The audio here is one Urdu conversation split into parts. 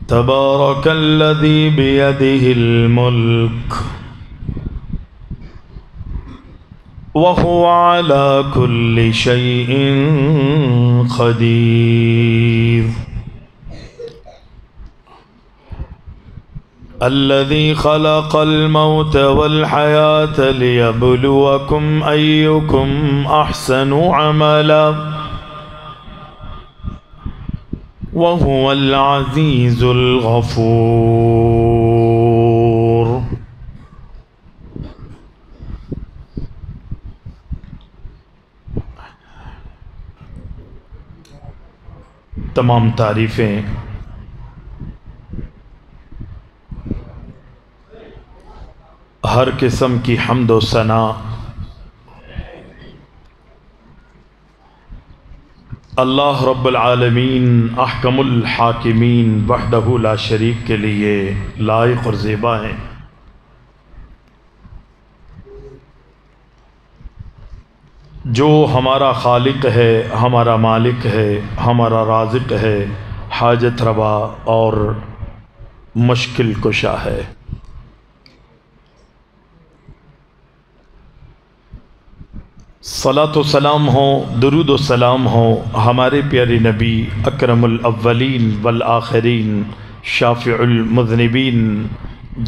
تبارك الذي بيده الملك وهو على كل شيء قدير الذي خلق الموت والحياة ليبلوكم أيكم أحسن عملا وهو العزيز الغفور. تمام تعریفیں ہر قسم کی حمد و ثنا اللہ رب العالمین احکم الحاکمین وحدہ لا شریک کے لیے لائق اور زیبا ہیں۔ جو ہمارا خالق ہے، ہمارا مالک ہے، ہمارا رازق ہے، حاجت روا اور مشکل کشا ہے۔ صلاۃ و سلام ہو، درود و سلام ہو ہمارے پیارے نبی اکرم الاولین والآخرین شافع المذنبین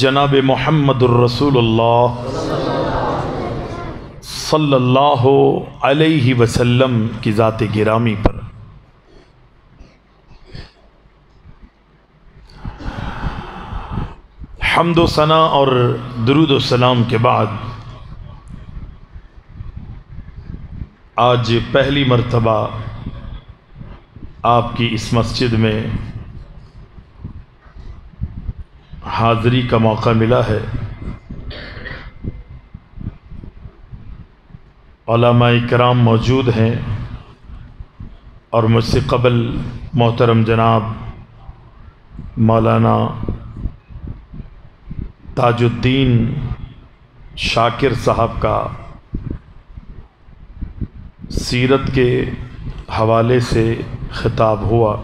جناب محمد الرسول اللہ صلی اللہ علیہ وسلم کی ذات گرامی پر۔ حمد و ثنا اور درود و سلام کے بعد آج پہلی مرتبہ آپ کی اس مسجد میں حاضری کا موقع ملا ہے۔ علماء کرام موجود ہیں اور مجھ سے قبل محترم جناب مولانا تاج الدین شاکر صاحب کا سیرت کے حوالے سے خطاب ہوا۔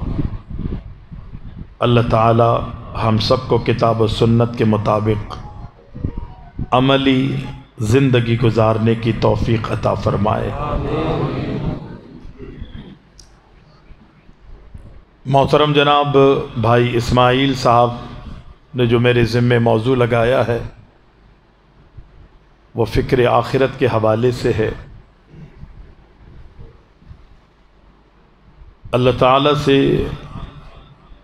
اللہ تعالی ہم سب کو کتاب و سنت کے مطابق عملی زندگی گزارنے کی توفیق عطا فرمائے۔ محترم جناب بھائی اسماعیل صاحب نے جو میرے ذمے موضوع لگایا ہے وہ فکر آخرت کے حوالے سے ہے۔ اللہ تعالیٰ سے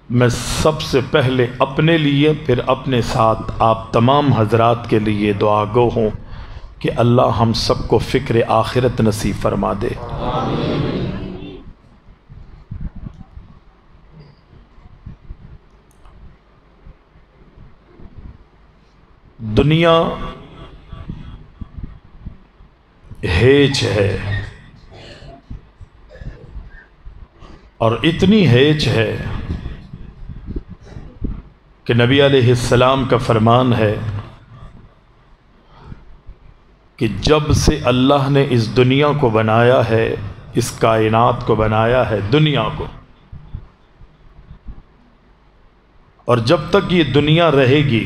میں سب سے پہلے اپنے لیے پھر اپنے ساتھ آپ تمام حضرات کے لیے دعا گو ہوں کہ اللہ ہم سب کو فکر آخرت نصیب فرما دے۔ دنیا ہیچ ہے اور اتنی ہیچ ہے کہ نبی علیہ السلام کا فرمان ہے کہ جب سے اللہ نے اس دنیا کو بنایا ہے، اس کائنات کو بنایا ہے، دنیا کو، اور جب تک یہ دنیا رہے گی،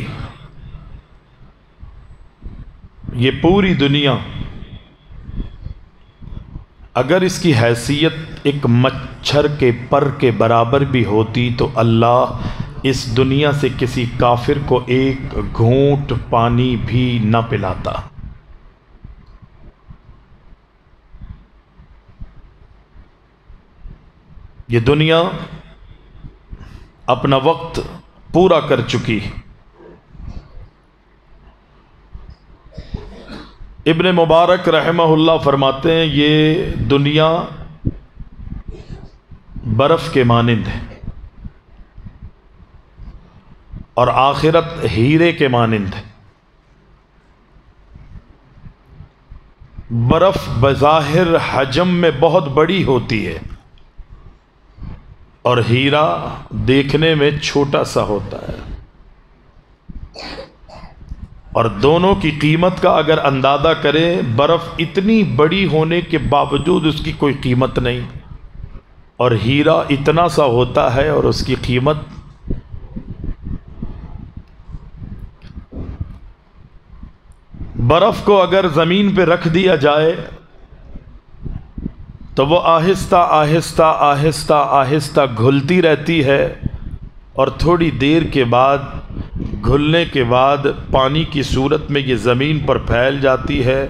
یہ پوری دنیا اگر اس کی حیثیت ایک مچھر کے پر کے برابر بھی ہوتی تو اللہ اس دنیا سے کسی کافر کو ایک گھونٹ پانی بھی نہ پلاتا۔ یہ دنیا اپنا وقت پورا کر چکی۔ ابن مبارک رحمہ اللہ فرماتے ہیں یہ دنیا برف کے مانند ہے اور آخرت ہیرے کے مانند ہے۔ برف بظاہر حجم میں بہت بڑی ہوتی ہے اور ہیرا دیکھنے میں چھوٹا سا ہوتا ہے، اور دونوں کی قیمت کا اگر اندازہ کریں، برف اتنی بڑی ہونے کے باوجود اس کی کوئی قیمت نہیں، اور ہیرا اتنا سا ہوتا ہے اور اس کی قیمت برف کو اگر زمین پہ رکھ دیا جائے تو وہ آہستہ آہستہ آہستہ آہستہ گھلتی رہتی ہے، اور تھوڑی دیر کے بعد گھلنے کے بعد پانی کی صورت میں یہ زمین پر پھیل جاتی ہے۔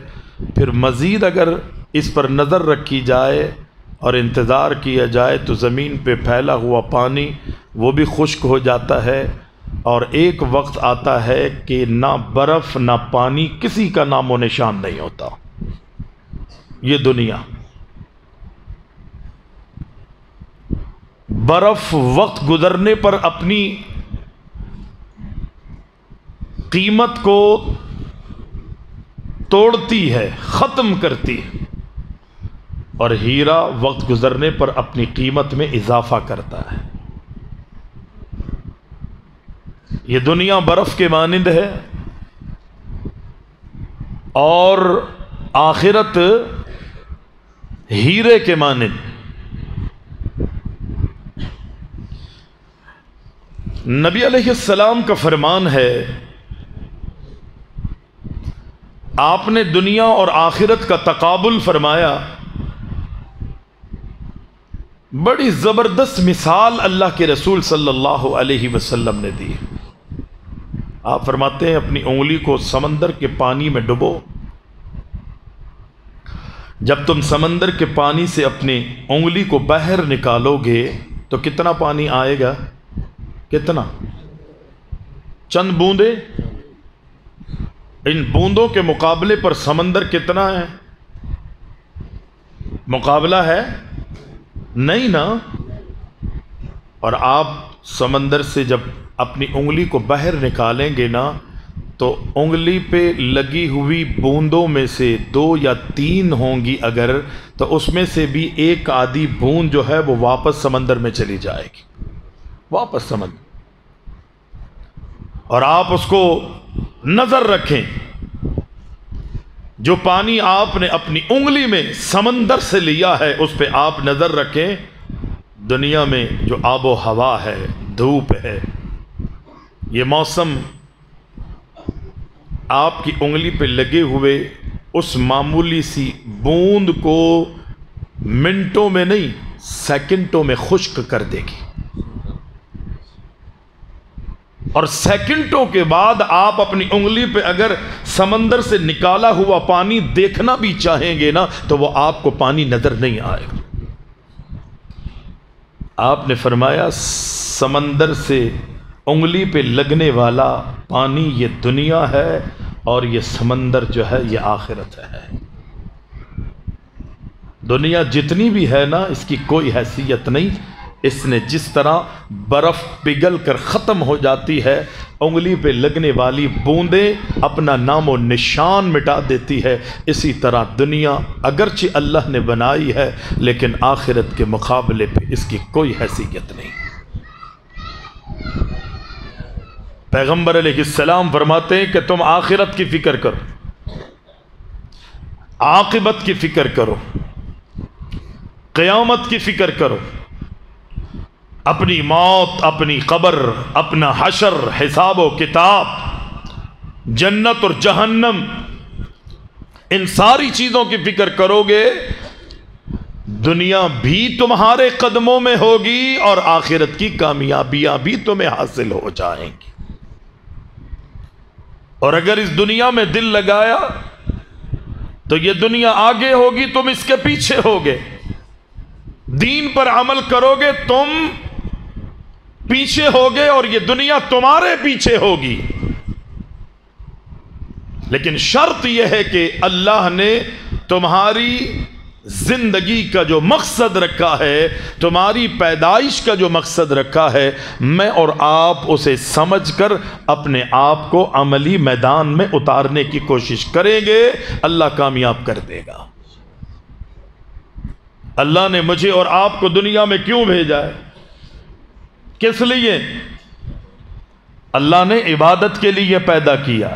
پھر مزید اگر اس پر نظر رکھی جائے اور انتظار کیا جائے تو زمین پہ پھیلا ہوا پانی وہ بھی خشک ہو جاتا ہے، اور ایک وقت آتا ہے کہ نہ برف نہ پانی کسی کا نام و نشان نہیں ہوتا۔ یہ دنیا، برف وقت گزرنے پر اپنی قیمت کو توڑتی ہے، ختم کرتی ہے، اور ہیرا وقت گزرنے پر اپنی قیمت میں اضافہ کرتا ہے۔ یہ دنیا برف کے مانند ہے، اور آخرت ہیرے کے مانند۔ نبی علیہ السلام کا فرمان ہے، آپ نے دنیا اور آخرت کا تقابل فرمایا۔ بڑی زبردست مثال اللہ کے رسول صلی اللہ علیہ وسلم نے دی۔ آپ فرماتے ہیں اپنی انگلی کو سمندر کے پانی میں ڈبو، جب تم سمندر کے پانی سے اپنی انگلی کو باہر نکالو گے تو کتنا پانی آئے گا؟ کتنا؟ چند بوندے۔ ان بوندوں کے مقابلے پر سمندر کتنا ہے؟ مقابلہ ہے نہیں نا۔ اور آپ سمندر سے جب اپنی انگلی کو باہر نکالیں گے نا تو انگلی پہ لگی ہوئی بوندوں میں سے 2 یا 3 ہوں گی اگر، تو اس میں سے بھی ایک آدھی بوند جو ہے وہ واپس سمندر میں چلی جائے گی، واپس سمندر۔ اور آپ اس کو نظر رکھیں، جو پانی آپ نے اپنی انگلی میں سمندر سے لیا ہے اس پہ آپ نظر رکھیں۔ دنیا میں جو آب و ہوا ہے، دھوپ ہے، یہ موسم آپ کی انگلی پہ لگے ہوئے اس معمولی سی بوند کو منٹوں میں نہیں سیکنڈوں میں خشک کر دے گی، اور سیکنڈوں کے بعد آپ اپنی انگلی پہ اگر سمندر سے نکالا ہوا پانی دیکھنا بھی چاہیں گے نا تو وہ آپ کو پانی نظر نہیں آئے گا۔ آپ نے فرمایا سمندر سے انگلی پہ لگنے والا پانی یہ دنیا ہے، اور یہ سمندر جو ہے یہ آخرت ہے۔ دنیا جتنی بھی ہے نا اس کی کوئی حیثیت نہیں، اس نے جس طرح برف پگھل کر ختم ہو جاتی ہے، انگلی پہ لگنے والی بوندیں اپنا نام و نشان مٹا دیتی ہے، اسی طرح دنیا اگرچہ اللہ نے بنائی ہے لیکن آخرت کے مقابلے پہ اس کی کوئی حیثیت نہیں۔ پیغمبر علیہ السلام فرماتے ہیں کہ تم آخرت کی فکر کرو، عاقبت کی فکر کرو، قیامت کی فکر کرو، اپنی موت، اپنی قبر، اپنا حشر، حساب و کتاب، جنت اور جہنم، ان ساری چیزوں کی فکر کرو گے، دنیا بھی تمہارے قدموں میں ہوگی اور آخرت کی کامیابیاں بھی تمہیں حاصل ہو جائیں گی۔ اور اگر اس دنیا میں دل لگایا تو یہ دنیا آگے ہوگی، تم اس کے پیچھے ہوگے، دین پر عمل کرو گے تم پیچھے ہوگے اور یہ دنیا تمہارے پیچھے ہوگی۔ لیکن شرط یہ ہے کہ اللہ نے تمہاری زندگی کا جو مقصد رکھا ہے، تمہاری پیدائش کا جو مقصد رکھا ہے، میں اور آپ اسے سمجھ کر اپنے آپ کو عملی میدان میں اتارنے کی کوشش کریں گے، اللہ کامیاب کر دے گا۔ اللہ نے مجھے اور آپ کو دنیا میں کیوں بھیجا ہے؟ کس لیے؟ اللہ نے عبادت کے لیے پیدا کیا،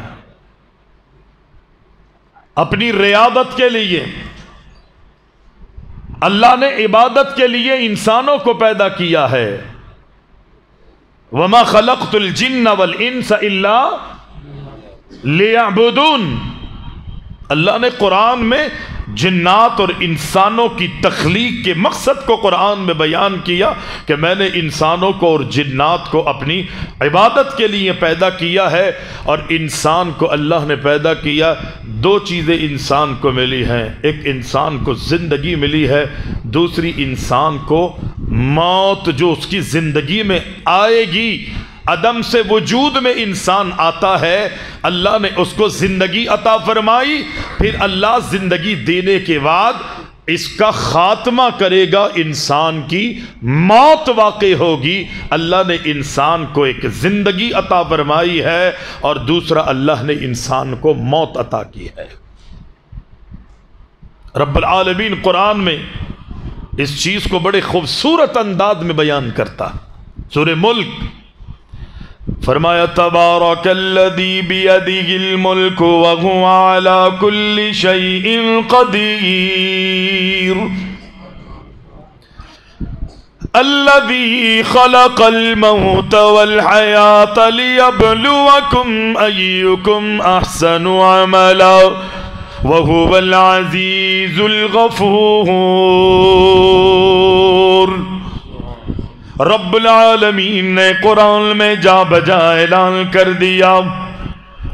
اپنی ریاضت کے لیے۔ اللہ نے عبادت کے لیے انسانوں کو پیدا کیا ہے۔ وَمَا خَلَقْتُ الْجِنَّ وَالْإِنسَ إِلَّا لِيَعْبُدُونَ۔ اللہ نے قرآن میں جنات اور انسانوں کی تخلیق کے مقصد کو قرآن میں بیان کیا کہ میں نے انسانوں کو اور جنات کو اپنی عبادت کے لیے پیدا کیا ہے، اور انسان کو اللہ نے پیدا کیا، دو چیزیں انسان کو ملی ہیں، ایک انسان کو زندگی ملی ہے، دوسری انسان کو موت جو اس کی زندگی میں آئے گی۔ عدم سے وجود میں انسان آتا ہے، اللہ نے اس کو زندگی عطا فرمائی، پھر اللہ زندگی دینے کے بعد اس کا خاتمہ کرے گا، انسان کی موت واقع ہوگی۔ اللہ نے انسان کو ایک زندگی عطا فرمائی ہے اور دوسرا اللہ نے انسان کو موت عطا کی ہے۔ رب العالمین قرآن میں اس چیز کو بڑے خوبصورت انداز میں بیان کرتا۔ سورہ ملک فرمایا تبارک الذی بیدہ الملک وہو علی کل شیء قدیر الذی خلق الموت والحیاة لیبلوکم ایکم احسن عملا وہو العزیز الغفور۔ رب العالمین نے قرآن میں جا بجا اعلان کر دیا،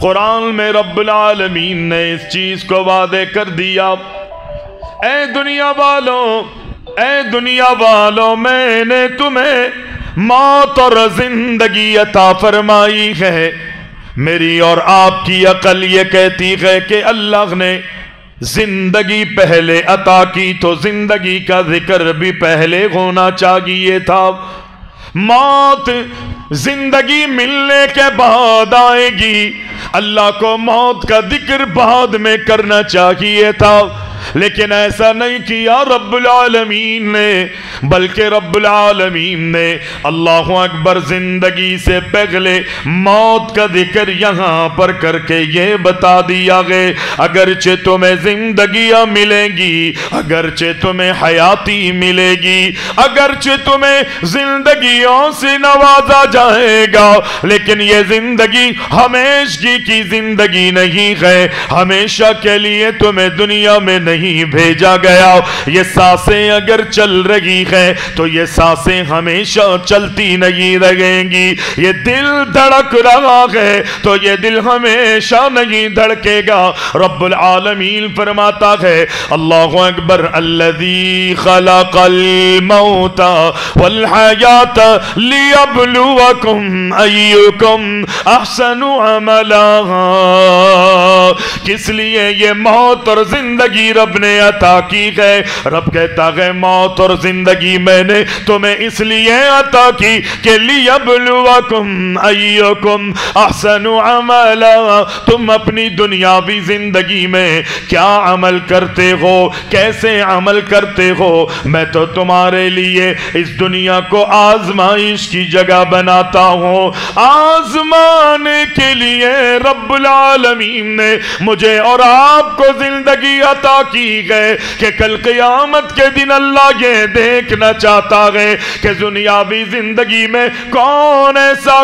قرآن میں رب العالمین نے اس چیز کو واضح کر دیا، اے دنیا والوں میں نے تمہیں موت اور زندگی عطا فرمائی ہے۔ میری اور آپ کی عقل یہ کہتی ہے کہ اللہ نے زندگی پہلے عطا کی تو زندگی کا ذکر بھی پہلے ہونا چاہیے تھا، موت زندگی ملنے کے بعد آئے گی، اللہ کو موت کا ذکر بعد میں کرنا چاہیے تھا، لیکن ایسا نہیں کیا رب العالمین نے، بلکہ رب العالمین نے اللہ اکبر زندگی سے پہلے موت کا ذکر یہاں پر کر کے یہ بتا دیا گئے اگرچہ تمہیں زندگیاں ملیں گی، اگرچہ تمہیں حیاتی ملے گی، اگرچہ تمہیں زندگیوں سے نوازا جائے گا، لیکن یہ زندگی ہمیشگی کی زندگی نہیں ہے، ہمیشہ کے لیے تمہیں دنیا میں نہیں بھیجا گیا۔ یہ سانسیں اگر چل رہی ہے تو یہ سانسیں ہمیشہ چلتی نہیں رہیں گی، یہ دل دھڑک رہا ہے تو یہ دل ہمیشہ نہیں دھڑکے گا۔ رب العالمین فرماتا ہے اللہ اکبر الذی خلق الموت والحیات لیبلوکم ایکم احسن عملا۔ کس لیے یہ موت اور زندگی رب نے عطا کی ہے؟ رب کہتا ہے موت اور زندگی میں نے تمہیں اس لیے عطا کی کہ لیبلوکم ایکم احسن عملا، تم اپنی دنیاوی زندگی میں کیا عمل کرتے ہو، کیسے عمل کرتے ہو، میں تو تمہارے لیے اس دنیا کو آزمائش کی جگہ بناتا ہوں، آزمانے کے لیے رب العالمین نے مجھے اور آپ کو زندگی عطا کی ہے کہ کل قیامت کے دن اللہ یہ دیکھنا چاہتا ہے کہ دنیاوی زندگی میں کون ایسا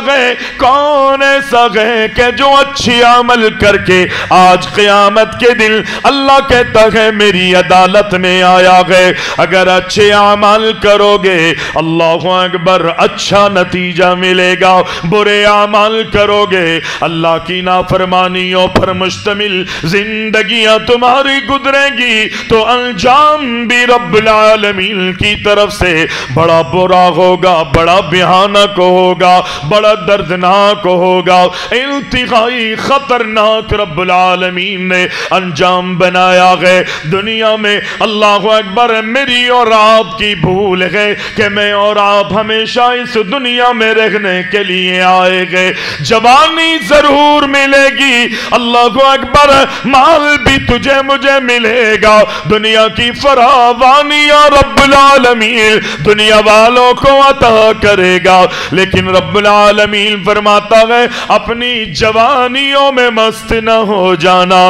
ہے کہ جو اچھی عمل کر کے آج قیامت کے دن اللہ کہتا ہے میری عدالت میں آیا ہے۔ اگر اچھے اعمال کرو گے اللہ اکبر اچھا نتیجہ ملے گا، برے اعمال کرو گے اللہ کی نافرمانیوں پر مشتمل زندگیاں تمہاری گزریں گی تو انجام بھی رب العالمین کی طرف سے بڑا برا ہوگا، بڑا بھیانک ہوگا، بڑا دردناک ہوگا، انتہائی خطرناک رب العالمین نے انجام بنایا ہے۔ دنیا میں اللہ اکبر میری اور آپ کی بھول ہے کہ میں اور آپ ہمیشہ اس دنیا میں رہنے کے لیے آئے گئے، جوانی ضرور ملے گی، اللہ اکبر مال بھی تجھے مجھے ملے کرے گا، دنیا کی فراوانیاں رب العالمین دنیا والوں کو عطا کرے گا، لیکن رب العالمین فرماتا ہے اپنی جوانیوں میں مست نہ ہو جانا،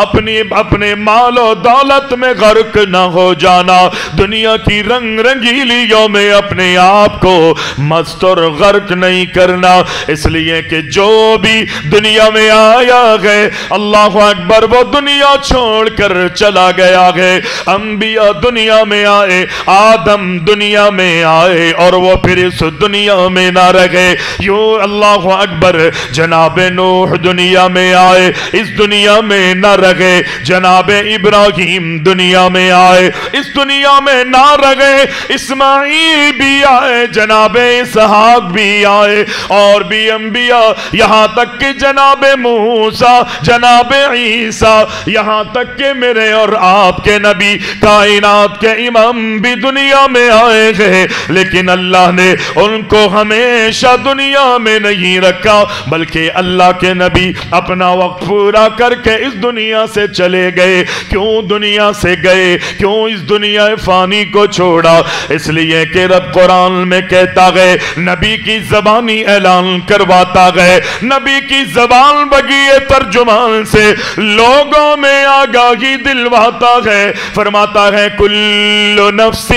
اپنے مال و دولت میں غرق نہ ہو جانا، دنیا کی رنگ رنگیلیوں میں اپنے آپ کو مست اور غرق نہیں کرنا، اس لیے کہ جو بھی دنیا میں آیا ہے اللہ اکبر وہ دنیا چھوڑ کر چلا گیا ہے۔ انبیاء دنیا میں آئے، آدم دنیا میں آئے اور وہ پھر اس دنیا میں نہ رہے، یوں اللہ اکبر جناب نوح دنیا میں آئے، اس دنیا میں نہ رہے، جناب ابراہیم دنیا میں آئے، اس دنیا میں نہ رہے، اسماعیل بھی آئے، جناب اسحاق بھی آئے، اور بھی انبیاء، یہاں تک کہ جناب موسیٰ، جناب عیسیٰ، یہاں تک کہ میرے اور آپ کے نبی کائنات کے امام بھی دنیا میں آئے گئے، لیکن اللہ نے ان کو ہمیشہ دنیا میں نہیں رکھا، بلکہ اللہ کے نبی اپنا وقت پورا کر کے اس دنیا سے چلے گئے۔ کیوں دنیا سے گئے؟ کیوں اس دنیا فانی کو چھوڑا؟ اس لیے کہ رب قرآن میں کہتا ہے، نبی کی زبانی اعلان کرواتا ہے، نبی کی زبان بگیے ترجمان سے لوگوں میں آگاہی دلواتا ہے، فرماتا ہے کل نفس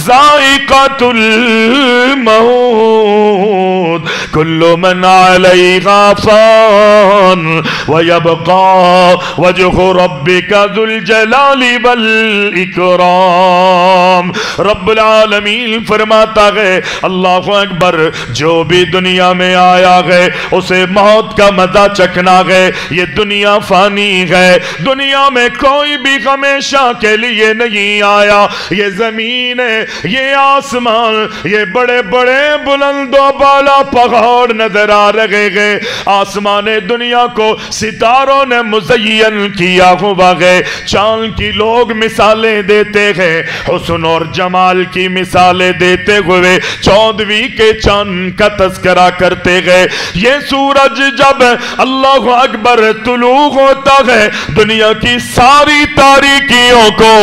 ذائقۃ الموت کل من علیہا فان ویبقى وجہ ربک ذو الجلال والاکرام۔ رب العالمین فرماتا ہے اللہ اکبر، جو بھی دنیا میں آیا ہے اسے موت کا مزہ چکھنا ہے، یہ دنیا فانی ہے، دنیا میں کوئی بھی ہمیشہ کے لیے نہیں آیا، یہ زمین ہے، یہ آسمان، یہ بڑے بڑے بلند و بالا پہاڑ نظر آ رہے ہیں، آسمان دنیا کو ستاروں نے مزین کیا ہوا ہے، چاند کی لوگ مثالیں دیتے ہیں، حسن اور جمال کی مثالیں دیتے ہوئے 14ویں کے چاند کا تذکرہ کرتے گئے۔ یہ سورج جب اللہ اکبر طلوع ہوتا ہے دنیا کی ساری تاریکیوں کو،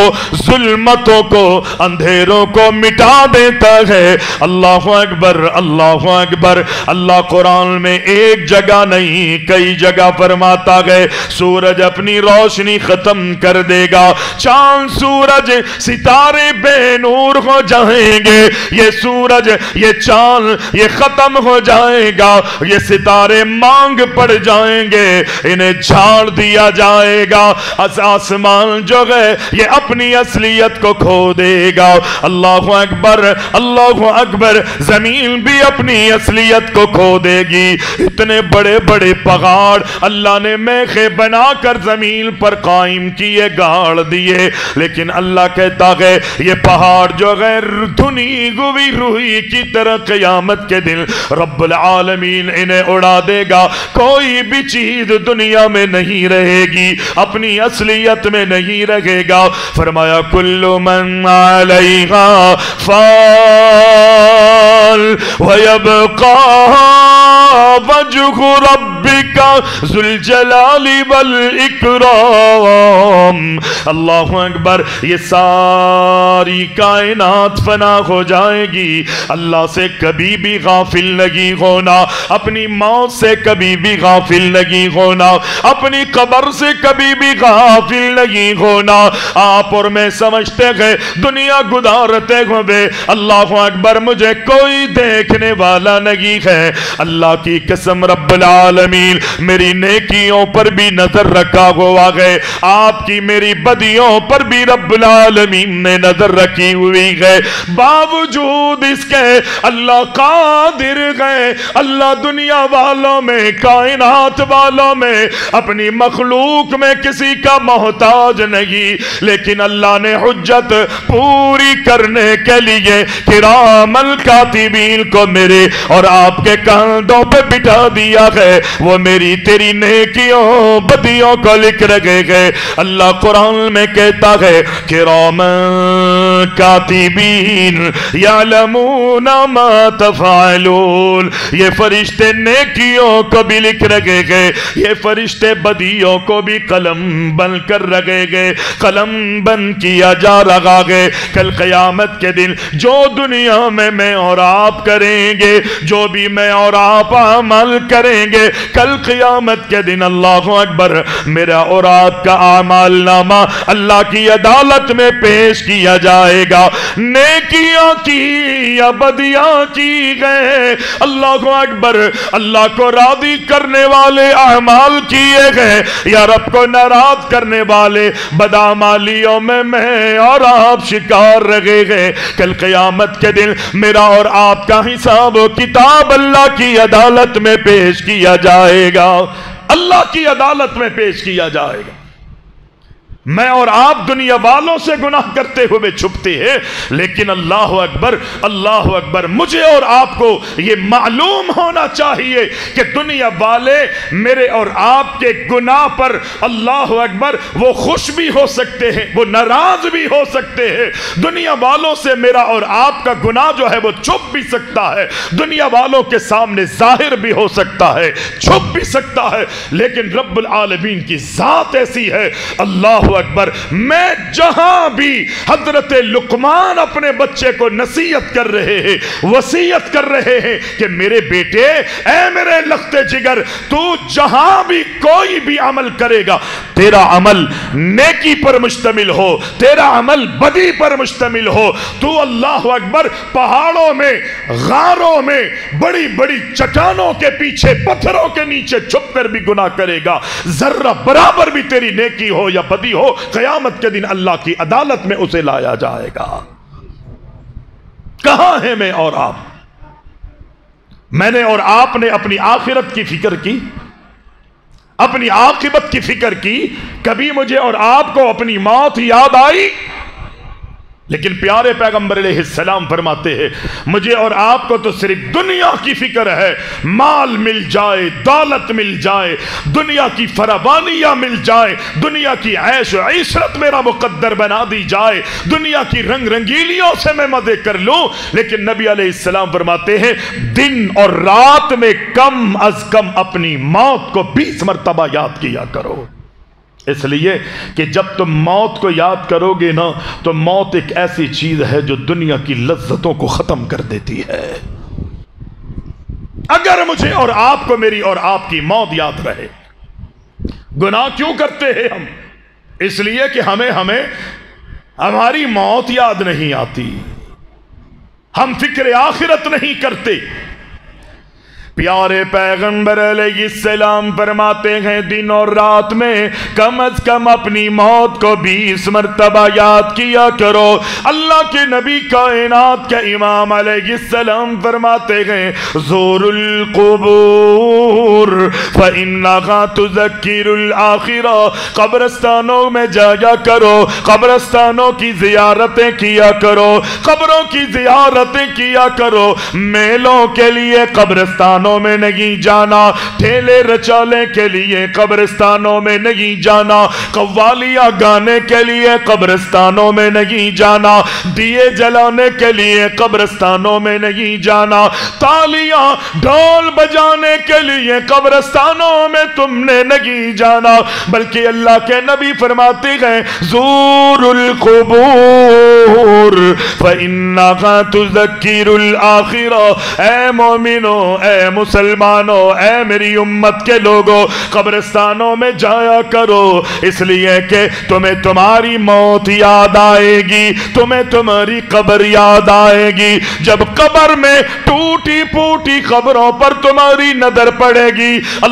ظلمتوں کو، اندھیروں کو مٹا دیتا ہے۔ اللہ اکبر، اللہ اکبر۔ اللہ قرآن میں ایک جگہ نہیں کئی جگہ فرماتا ہے سورج اپنی روشنی ختم کر دے گا، چاند سورج ستارے بے نور ہو جائیں گے، یہ سورج یہ چاند یہ ختم ہو جائے گا، یہ ستارے مانگ پڑ جائیں گے، انہیں جھاڑ دیا جائے گا، آسمان جو ہے یہ اپنی اصلیت کو کھو دے گا۔ اللہ اکبر، اللہ اکبر۔ زمین بھی اپنی اصلیت کو کھو دے گی۔ اتنے بڑے بڑے پہاڑ اللہ نے میخیں بنا کر زمین پر قائم کیے، گاڑ دیے، لیکن اللہ کہتا ہے یہ پہاڑ جو غیر دھنی ہوئی روئی کی طرح قیامت کے دن رب العالمین انہیں اڑا دے گا، کوئی بھی چیز دنیا میں نہیں رہے گی، اپنی اصلیت میں نہیں رہے گا۔ فرمایا کل من علیہا فان ویبقى وجہ ربک ذو الجلال والاکرام۔ اللہ اکبر۔ یہ ساری کائنات فنا ہو جائے گی، اللہ سے کبھی بھی غافل نہیں ہونا، اپنی موت سے کبھی بھی غافل نہیں ہونا، اپنی قبر سے کبھی بھی غافل نہیں ہونا۔ آپ اور میں سمجھتے ہیں دنیا گزارتے ہوئے اللہ اکبر مجھے کوئی دیکھنے والا نہیں ہے، اللہ کی قسم رب العالمین میری نیکیوں پر بھی نظر رکھا ہوا ہے، آپ کی میری بدیوں پر بھی رب العالمین نے نظر رکھی ہوئی ہے، باوجود اس کے اللہ قادر ہے، اللہ دنیا والوں میں کائنات والوں میں اپنی مخلوق میں کسی کا محتاج نہیں، لیکن اللہ نے حجت پوری کرنے کے لیے کرام الکاتبین کو میرے اور آپ کے کاندھوں پہ بٹھا دیا ہے وہ میری تیری نیکیوں بدیوں کو لکھ رہے گئے۔ اللہ قرآن میں کہتا ہے کرامن کاتبین یعلمون ما تفعلون، یہ فرشتے نیکیوں کو بھی لکھ رہے گئے، یہ فرشتے بدیوں کو بھی قلم بن کر رکھے گئے، قلم بن کیا جا رہا ہے۔ کل قیامت کے دن جو دنیا میں اور آپ کریں گے، جو بھی میں اور آپ عمل کریں گے، کل قیامت کے دن اللہ اکبر میرا اور آپ کا اعمال نامہ اللہ کی عدالت میں پیش کیا جائے گا۔ نیکیاں کی یا بدیاں کی گئے، اللہ اکبر اللہ کو راضی کرنے والے اعمال کیے گئے یا رب کو ناراض کرنے والے بدعمالیوں میں اور آپ شکار رہے گئے۔ کل قیامت کے دن میرا اور آپ کا حساب و کتاب اللہ کی عدالت میں پیش کیا جائے گا، اللہ کی عدالت میں پیش کیا جائے گا۔ میں اور آپ دنیا والوں سے گناہ کرتے ہوئے چھپتے ہیں، لیکن اللہ اکبر مجھے اور آپ کو یہ معلوم ہونا چاہیے کہ دنیا والے میرے اور آپ کے گناہ پر اللہ اکبر وہ خوش بھی ہو سکتے ہیں، وہ ناراض بھی ہو سکتے ہیں۔ دنیا والوں سے میرا اور آپ کا گناہ جو ہے وہ چھپ بھی سکتا ہے، دنیا والوں کے سامنے ظاہر بھی ہو سکتا ہے، چھپ بھی سکتا ہے، لیکن رب العالمین کی ذات ایسی ہے اللہ اکبر۔ میں جہاں بھی حضرت لقمان اپنے بچے کو نصیحت کر رہے ہیں، وصیت کر رہے ہیں کہ میرے بیٹے، اے میرے لخت جگر، تو جہاں بھی کوئی بھی عمل کرے گا، تیرا عمل نیکی پر مشتمل ہو، تیرا عمل بدی پر مشتمل ہو، تو اللہ اکبر پہاڑوں میں، غاروں میں، بڑی بڑی چٹانوں کے پیچھے، پتھروں کے نیچے چھپ کر بھی گناہ کرے گا، ذرہ برابر بھی تیری نیکی ہو یا بدی ہو، قیامت کے دن اللہ کی عدالت میں اسے لایا جائے گا۔ کہاں ہیں میں اور آپ؟ میں نے اور آپ نے اپنی آخرت کی فکر کی، اپنی عاقبت کی فکر کی؟ کبھی مجھے اور آپ کو اپنی موت یاد آئی؟ لیکن پیارے پیغمبر علیہ السلام فرماتے ہیں مجھے اور آپ کو تو صرف دنیا کی فکر ہے، مال مل جائے، دولت مل جائے، دنیا کی فراوانیاں مل جائے، دنیا کی عیش و عشرت میرا مقدر بنا دی جائے، دنیا کی رنگ رنگیلیوں سے میں مزے کر لوں۔ لیکن نبی علیہ السلام فرماتے ہیں دن اور رات میں کم از کم اپنی موت کو 20 مرتبہ یاد کیا کرو، اس لیے کہ جب تم موت کو یاد کرو گے نا تو موت ایک ایسی چیز ہے جو دنیا کی لذتوں کو ختم کر دیتی ہے۔ اگر مجھے اور آپ کو میری اور آپ کی موت یاد رہے، گناہ کیوں کرتے ہیں ہم؟ اس لیے کہ ہمیں ہماری موت یاد نہیں آتی، ہم فکر آخرت نہیں کرتے۔ پیارے پیغمبر علیہ السلام فرماتے ہیں دن اور رات میں کم از کم اپنی موت کو 20 مرتبہ یاد کیا کرو۔ اللہ کے نبی کائنات کے امام علیہ السلام فرماتے ہیں زور القبور فإنها تذکر الآخرہ، قبرستانوں میں جایا کرو، قبرستانوں کی زیارتیں کیا کرو، قبروں کی زیارتیں کیا کرو۔ میلوں کے لیے قبرستان میں نہیں جانا، ٹھیلے رچالے کے لیے قبرستانوں میں نہیں جانا، قوالیاں گانے کے لیے قبرستانوں میں نہیں جانا، دیے جلانے کے لیے قبرستانوں میں نہیں جانا، تالیاں ڈھول بجانے کے لیے قبرستانوں میں تم نے نہیں جانا، بلکہ اللہ کے نبی فرماتے ہیں زور القبور فإنها تذکر الآخرہ۔ اے مومنو، اے مسلمانوں، اے میری امت کے لوگوں، قبرستانوں میں جایا کرو، اس لیے کہ تمہیں تمہاری موت یاد آئے گی، تمہیں تمہاری قبر یاد آئے گی۔ جب قبر میں ٹوٹی پھوٹی قبروں پر تمہاری نظر پڑے گی،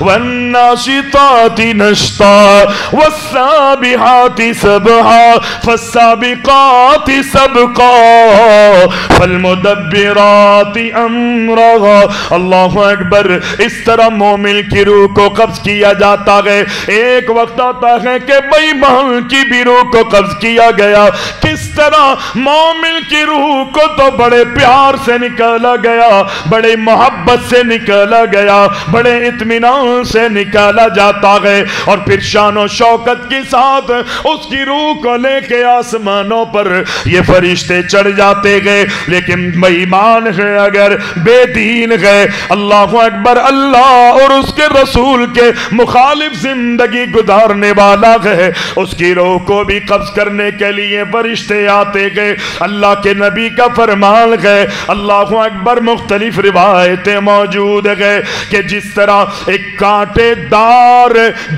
والناشطات نشطا والسابحات سبحا فالسابقات سبقا فالمدبرات امرا۔ اللہ اکبر۔ اس طرح مومن کی روح کو قبض کیا جاتا ہے۔ ایک وقت آتا ہے کہ بے ایمان کی بھی روح کو قبض کیا گیا۔ کس طرح مومن کی روح کو تو بڑے پیار سے نکالا گیا، بڑے محبت سے نکالا گیا، بڑے اطمینان سے نکالا جاتا ہے، اور پھر شان و شوکت کے ساتھ اس کی روح کو لے کے آسمانوں پر یہ فرشتے چڑھ جاتے گئے۔ لیکن بے ایمان ہے، اگر بے دین ہے، اللہ اکبر، اللہ اور اس کے رسول کے مخالف زندگی گزارنے والا ہے، اس کی روح کو بھی قبض کرنے کے لیے فرشتے آتے گئے۔ اللہ کے نبی کا فرمان ہے، اللہ اکبر، مختلف روایتیں موجود ہے کہ جس طرح ایک کانٹے دار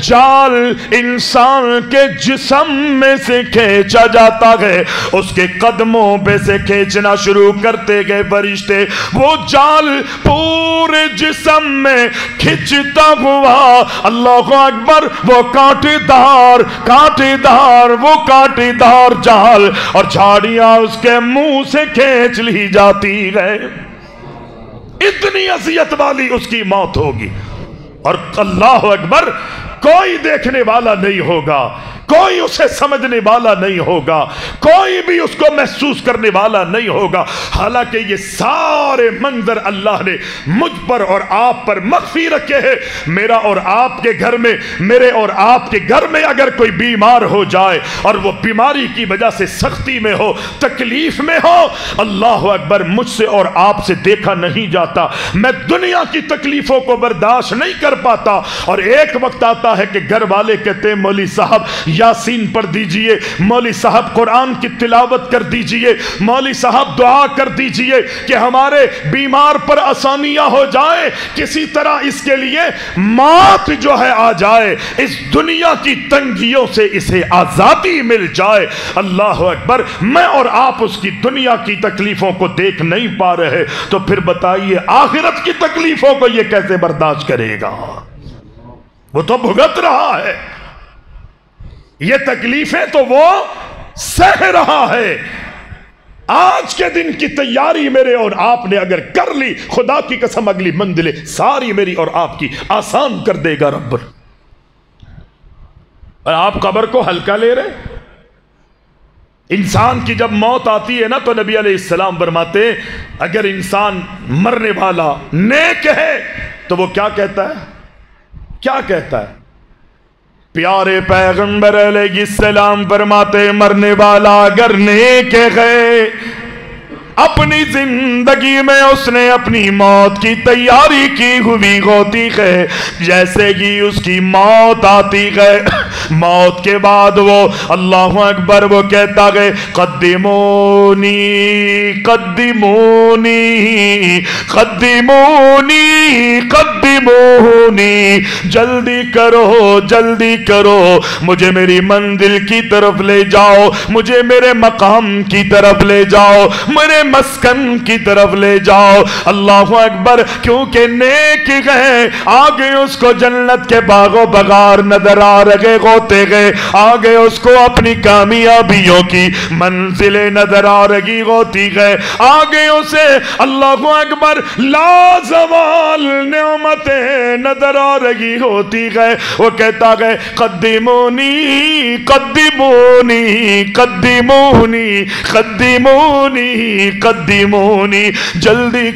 جال انسان کے جسم میں سے کھینچا جاتا ہے، اس کے قدموں پہ سے کھینچنا شروع کرتے گئے فرشتے، وہ جال پورے جسم میں کھچتا ہوا، اللہ اکبر، وہ کانٹے دار جال اور جھاڑیاں اس کے منہ سے کھینچ لی جاتی ہے۔ اتنی اذیت والی اس کی موت ہوگی، اور اللہ اکبر، کوئی دیکھنے والا نہیں ہوگا، کوئی اسے سمجھنے والا نہیں ہوگا، کوئی بھی اس کو محسوس کرنے والا نہیں ہوگا۔ حالانکہ یہ سارے منظر اللہ نے مجھ پر اور آپ پر مخفی رکھے ہیں۔ میرا اور آپ کے گھر میں، میرے اور آپ کے گھر میں اگر کوئی بیمار ہو جائے اور وہ بیماری کی وجہ سے سختی میں ہو، تکلیف میں ہو، اللہ اکبر، مجھ سے اور آپ سے دیکھا نہیں جاتا، میں دنیا کی تکلیفوں کو برداشت نہیں کر پاتا، اور ایک وقت آتا ہے کہ گھر والے کہتے ہیں مولوی صاحب یاسین پڑھ دیجئے، مولوی صاحب قرآن کی تلاوت کر دیجئے، مولوی صاحب دعا کر دیجئے کہ ہمارے بیمار پر آسانیاں ہو جائیں، کسی طرح اس کے لیے موت جو ہے آ جائے، اس دنیا کی تنگیوں سے اسے آزادی مل جائے۔ اللہ اکبر، میں اور آپ اس کی دنیا کی تکلیفوں کو دیکھ نہیں پا رہے، تو پھر بتائیے آخرت کی تکلیفوں کو یہ کیسے برداشت کرے گا؟ وہ تو بھگت رہا ہے، یہ تکلیفیں تو وہ سہ رہا ہے۔ آج کے دن کی تیاری میرے اور آپ نے اگر کر لی، خدا کی قسم اگلی منزلیں ساری میری اور آپ کی آسان کر دے گا رب۔ اور آپ قبر کو ہلکا لے رہے؟ انسان کی جب موت آتی ہے نا، تو نبی علیہ السلام فرماتے ہیں اگر انسان مرنے والا نیک ہے تو وہ کیا کہتا ہے؟ کیا کہتا ہے؟ پیارے پیغمبر علیہ السلام فرماتے مرنے والا اگر نیک ہے، اپنی زندگی میں اس نے اپنی موت کی تیاری کی ہوئی ہوتی ہے، جیسے ہی اس کی موت آتی ہے، موت کے بعد وہ اللہ اکبر وہ کہتا ہے قدمونی قدمونی قدمونی قدمونی، جلدی کرو مجھے میری منزل کی طرف لے جاؤ، مجھے میرے مقام کی طرف لے جاؤ، میرے مسکن کی طرف لے جاؤ۔ اللہ اکبر، کیونکہ نیک ہے، آگے اس کو جنت کے باغ و بغار نظر آ رہے ہوتے گئے، آگے اس کو اپنی کامیابیوں کی منزلیں نظر آ رہی ہوتی ہے، آگے اسے اللہ اکبر لازوال نعمتیں نظر آ رہی ہوتی ہے۔ وہ کہتا ہے قدمونی قدمونی قدمونی قدمونی قدمونی، جلدی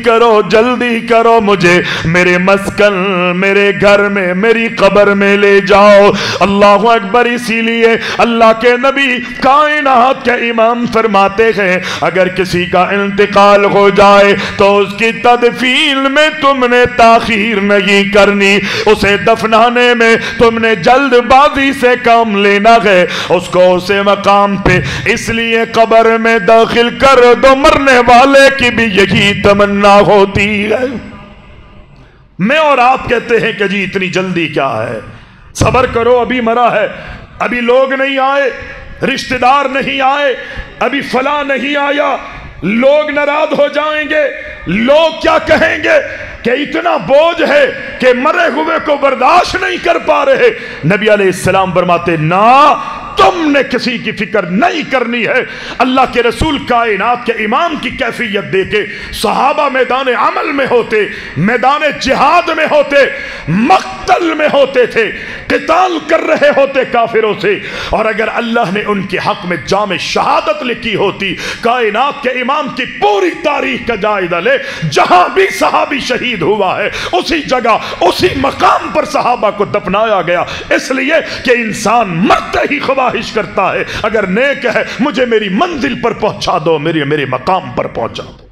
کرو مجھے میرے مسکن، میرے گھر میں، میری قبر میں لے جاؤ۔ اللہ اکبر، اسی لیے اللہ کے نبی کائنات کے امام فرماتے ہیں اگر کسی کا انتقال ہو جائے تو اس کی تدفین میں تم نے تاخیر نہیں کرنی، اسے دفنانے میں تم نے جلد بازی سے کام لینا ہے، اس کو اسے مقام پہ اس لیے قبر میں داخل کر دو، مرنے والے کی بھی یہی تمنا ہوتی ہے۔ میں اور آپ کہتے ہیں کہ جی اتنی جلدی کیا ہے، صبر کرو، ابھی مرا ہے، ابھی لوگ نہیں آئے، رشتہ دار نہیں آئے، ابھی فلاں نہیں آیا، لوگ ناراض ہو جائیں گے، لوگ کیا کہیں گے کہ اتنا بوجھ ہے کہ مرے ہوئے کو برداشت نہیں کر پا رہے. نبی علیہ السلام فرماتے نا، تم نے کسی کی فکر نہیں کرنی ہے. اللہ کے رسول کائنات کے امام کی کیفیت دے کے صحابہ میدان عمل میں ہوتے، میدان جہاد میں ہوتے، مقتل میں ہوتے تھے، قتال کر رہے ہوتے کافروں سے، اور اگر اللہ نے ان کے حق میں جام شہادت لکھی ہوتی، کائنات کے امام کی پوری تاریخ کا جائزہ لے، جہاں بھی صحابی شہید ہوا ہے اسی جگہ اسی مقام پر صحابہ کو دفنایا گیا، اس لیے کہ انسان مرتے ہی خواہش کرتا ہے اگر نیک ہے مجھے میری منزل پر پہنچا دو، میرے مقام پر پہنچا دو.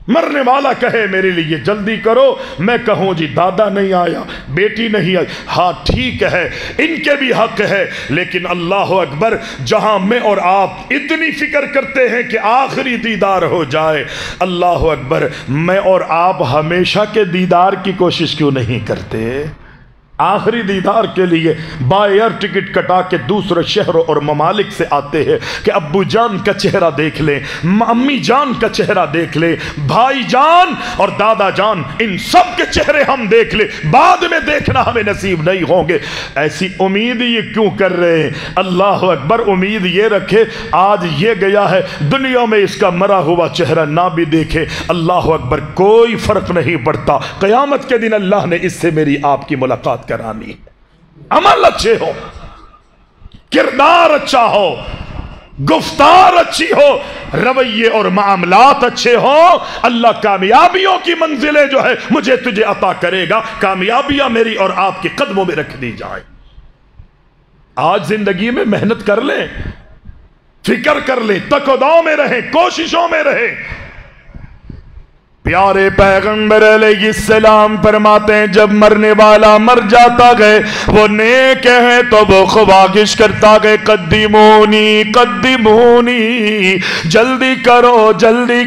مرنے والا کہے میرے لیے جلدی کرو، میں کہوں جی دادا نہیں آیا، بیٹی نہیں آئی، ہاں ٹھیک ہے ان کے بھی حق ہے، لیکن اللہ اکبر جہاں میں اور آپ اتنی فکر کرتے ہیں کہ آخری دیدار ہو جائے، اللہ اکبر میں اور آپ ہمیشہ کے دیدار کی کوشش کیوں نہیں کرتے؟ آخری دیدار کے لیے بائی ایئر ٹکٹ کٹا کے دوسرے شہروں اور ممالک سے آتے ہیں کہ ابو جان کا چہرہ دیکھ لیں، امی جان کا چہرہ دیکھ لیں، بھائی جان اور دادا جان، ان سب کے چہرے ہم دیکھ لیں، بعد میں دیکھنا ہمیں نصیب نہیں ہوں گے. ایسی امید یہ کیوں کر رہے ہیں؟ اللہ اکبر امید یہ رکھے آج یہ گیا ہے دنیا میں اس کا مرا ہوا چہرہ نہ بھی دیکھے، اللہ اکبر کوئی فرق نہیں پڑتا، قیامت کے دن اللہ نے اس سے میری آپ کی ملاقات کرانی. عمل اچھے ہو، کردار اچھا ہو، گفتار اچھی ہو، رویے اور معاملات اچھے ہو، اللہ کامیابیوں کی منزلیں جو ہے مجھے تجھے عطا کرے گا. کامیابیاں میری اور آپ کے قدموں میں رکھ دی جائیں. آج زندگی میں محنت کر لیں، فکر کر لیں، تقدوں میں رہیں، کوششوں میں رہیں. پیارے پیغمبر علیہ السلام فرماتے ہیں جب مرنے والا مر جاتا گئے وہ نیک ہے تو وہ خواہش کرتا گئے قدمونی قدمونی، جلدی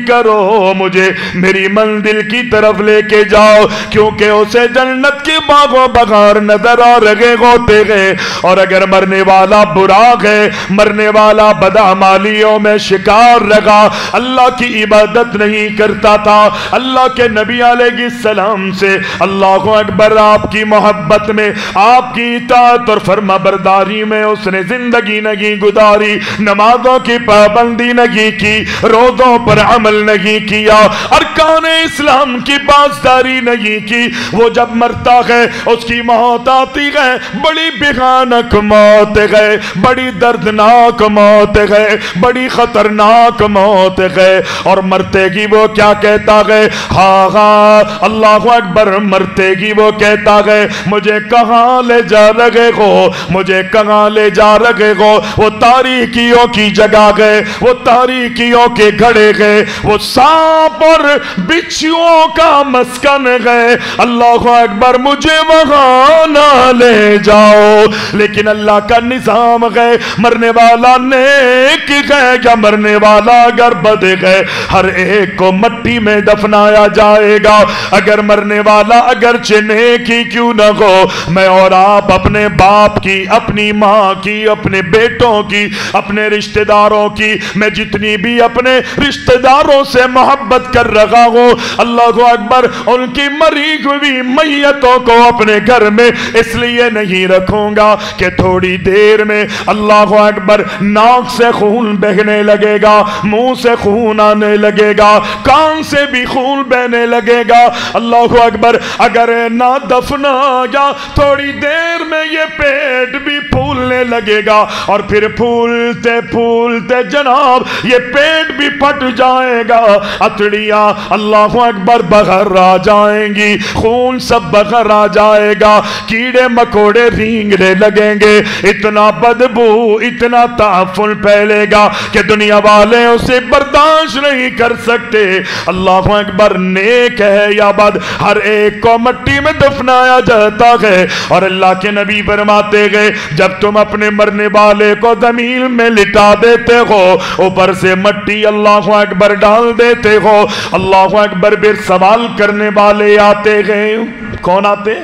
کرو مجھے میری منزل کی طرف لے کے جاؤ، کیونکہ اسے جنت کے باغ و بہار نظر آ رہے ہوتے گئے. اور اگر مرنے والا برا ہے، مرنے والا بدعمالیوں میں شکار رہا، اللہ کی عبادت نہیں کرتا تھا، اللہ کے نبی علیہ السلام سے اللہ اکبر آپ کی محبت میں، آپ کی اطاعت اور فرما برداری میں اس نے زندگی نہیں گزاری، نمازوں کی پابندی نہیں کی، روزوں پر عمل نہیں کیا، ارکان اسلام کی پاسداری نہیں کی، وہ جب مرتا ہے اس کی موت آتی ہے بڑی بھیانک موت ہے، بڑی دردناک موت ہے، بڑی خطرناک موت ہے. اور مرتے گی وہ کیا کہتا ہے؟ ہاں اللہ اکبر مرتے گی وہ کہتا ہے مجھے کہاں لے جا رہے ہو، مجھے کہاں لے جا رہے ہو؟ وہ تاریکیوں کی جگہ گئے، وہ تاریکیوں کے گھڑے گئے، وہ سانپ اور بچھوؤں کا مسکن گئے. اللہ اکبر مجھے وہاں نہ لے جاؤ. لیکن اللہ کا نظام گئے، مرنے والا نیک گئے یا مرنے والا اگر بد گئے، ہر ایک کو مٹی میں دفنایا جائے گا. اگر مرنے والا اگرچہ نیکی کیوں نہ ہو، میں اور آپ اپنے باپ کی، اپنی ماں کی، اپنے بیٹوں کی، اپنے رشتہ داروں کی، میں جتنی بھی اپنے رشتہ داروں سے محبت کر رہا ہوں، اللہ اکبر ان کی مری ہوئی میتوں کو اپنے گھر میں اس لیے نہیں رکھوں گا کہ تھوڑی دیر میں اللہ اکبر ناک سے خون بہنے لگے گا، منہ سے خون آنے لگے گا، کان سے بھی خون بہنے لگے گا. اللہ اکبر اگر نہ دفنایا تھوڑی دیر میں یہ پیٹ بھی پھولنے لگے گا، اور پھر پھولتے پھولتے جناب یہ پیٹ بھی پھٹ جائے گا، اتڑیاں اللہ اکبر بغیر آ جائیں گی، خون سب بغیر آ جائے گا، کیڑے مکوڑے رینگنے لگیں گے، اتنا بدبو اتنا تعفن پھیلے گا کہ دنیا والے اسے برداشت نہیں کر سکتے. اللہ اکبر نیک ہے یا بد ہر ایک کو مٹی میں دفنایا جاتا ہے. اور اللہ کے نبی فرماتے گئے جب تم اپنے مرنے والے کو زمین میں لٹا دیتے ہو اوپر سے مٹی اللہ اکبر ڈال دیتے ہو، اللہ اکبر پھر سوال کرنے والے آتے گئے. کون آتے؟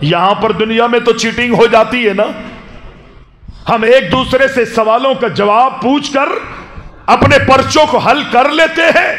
یہاں پر دنیا میں تو چیٹنگ ہو جاتی ہے نا، ہم ایک دوسرے سے سوالوں کا جواب پوچھ کر اپنے پرچوں کو حل کر لیتے ہیں،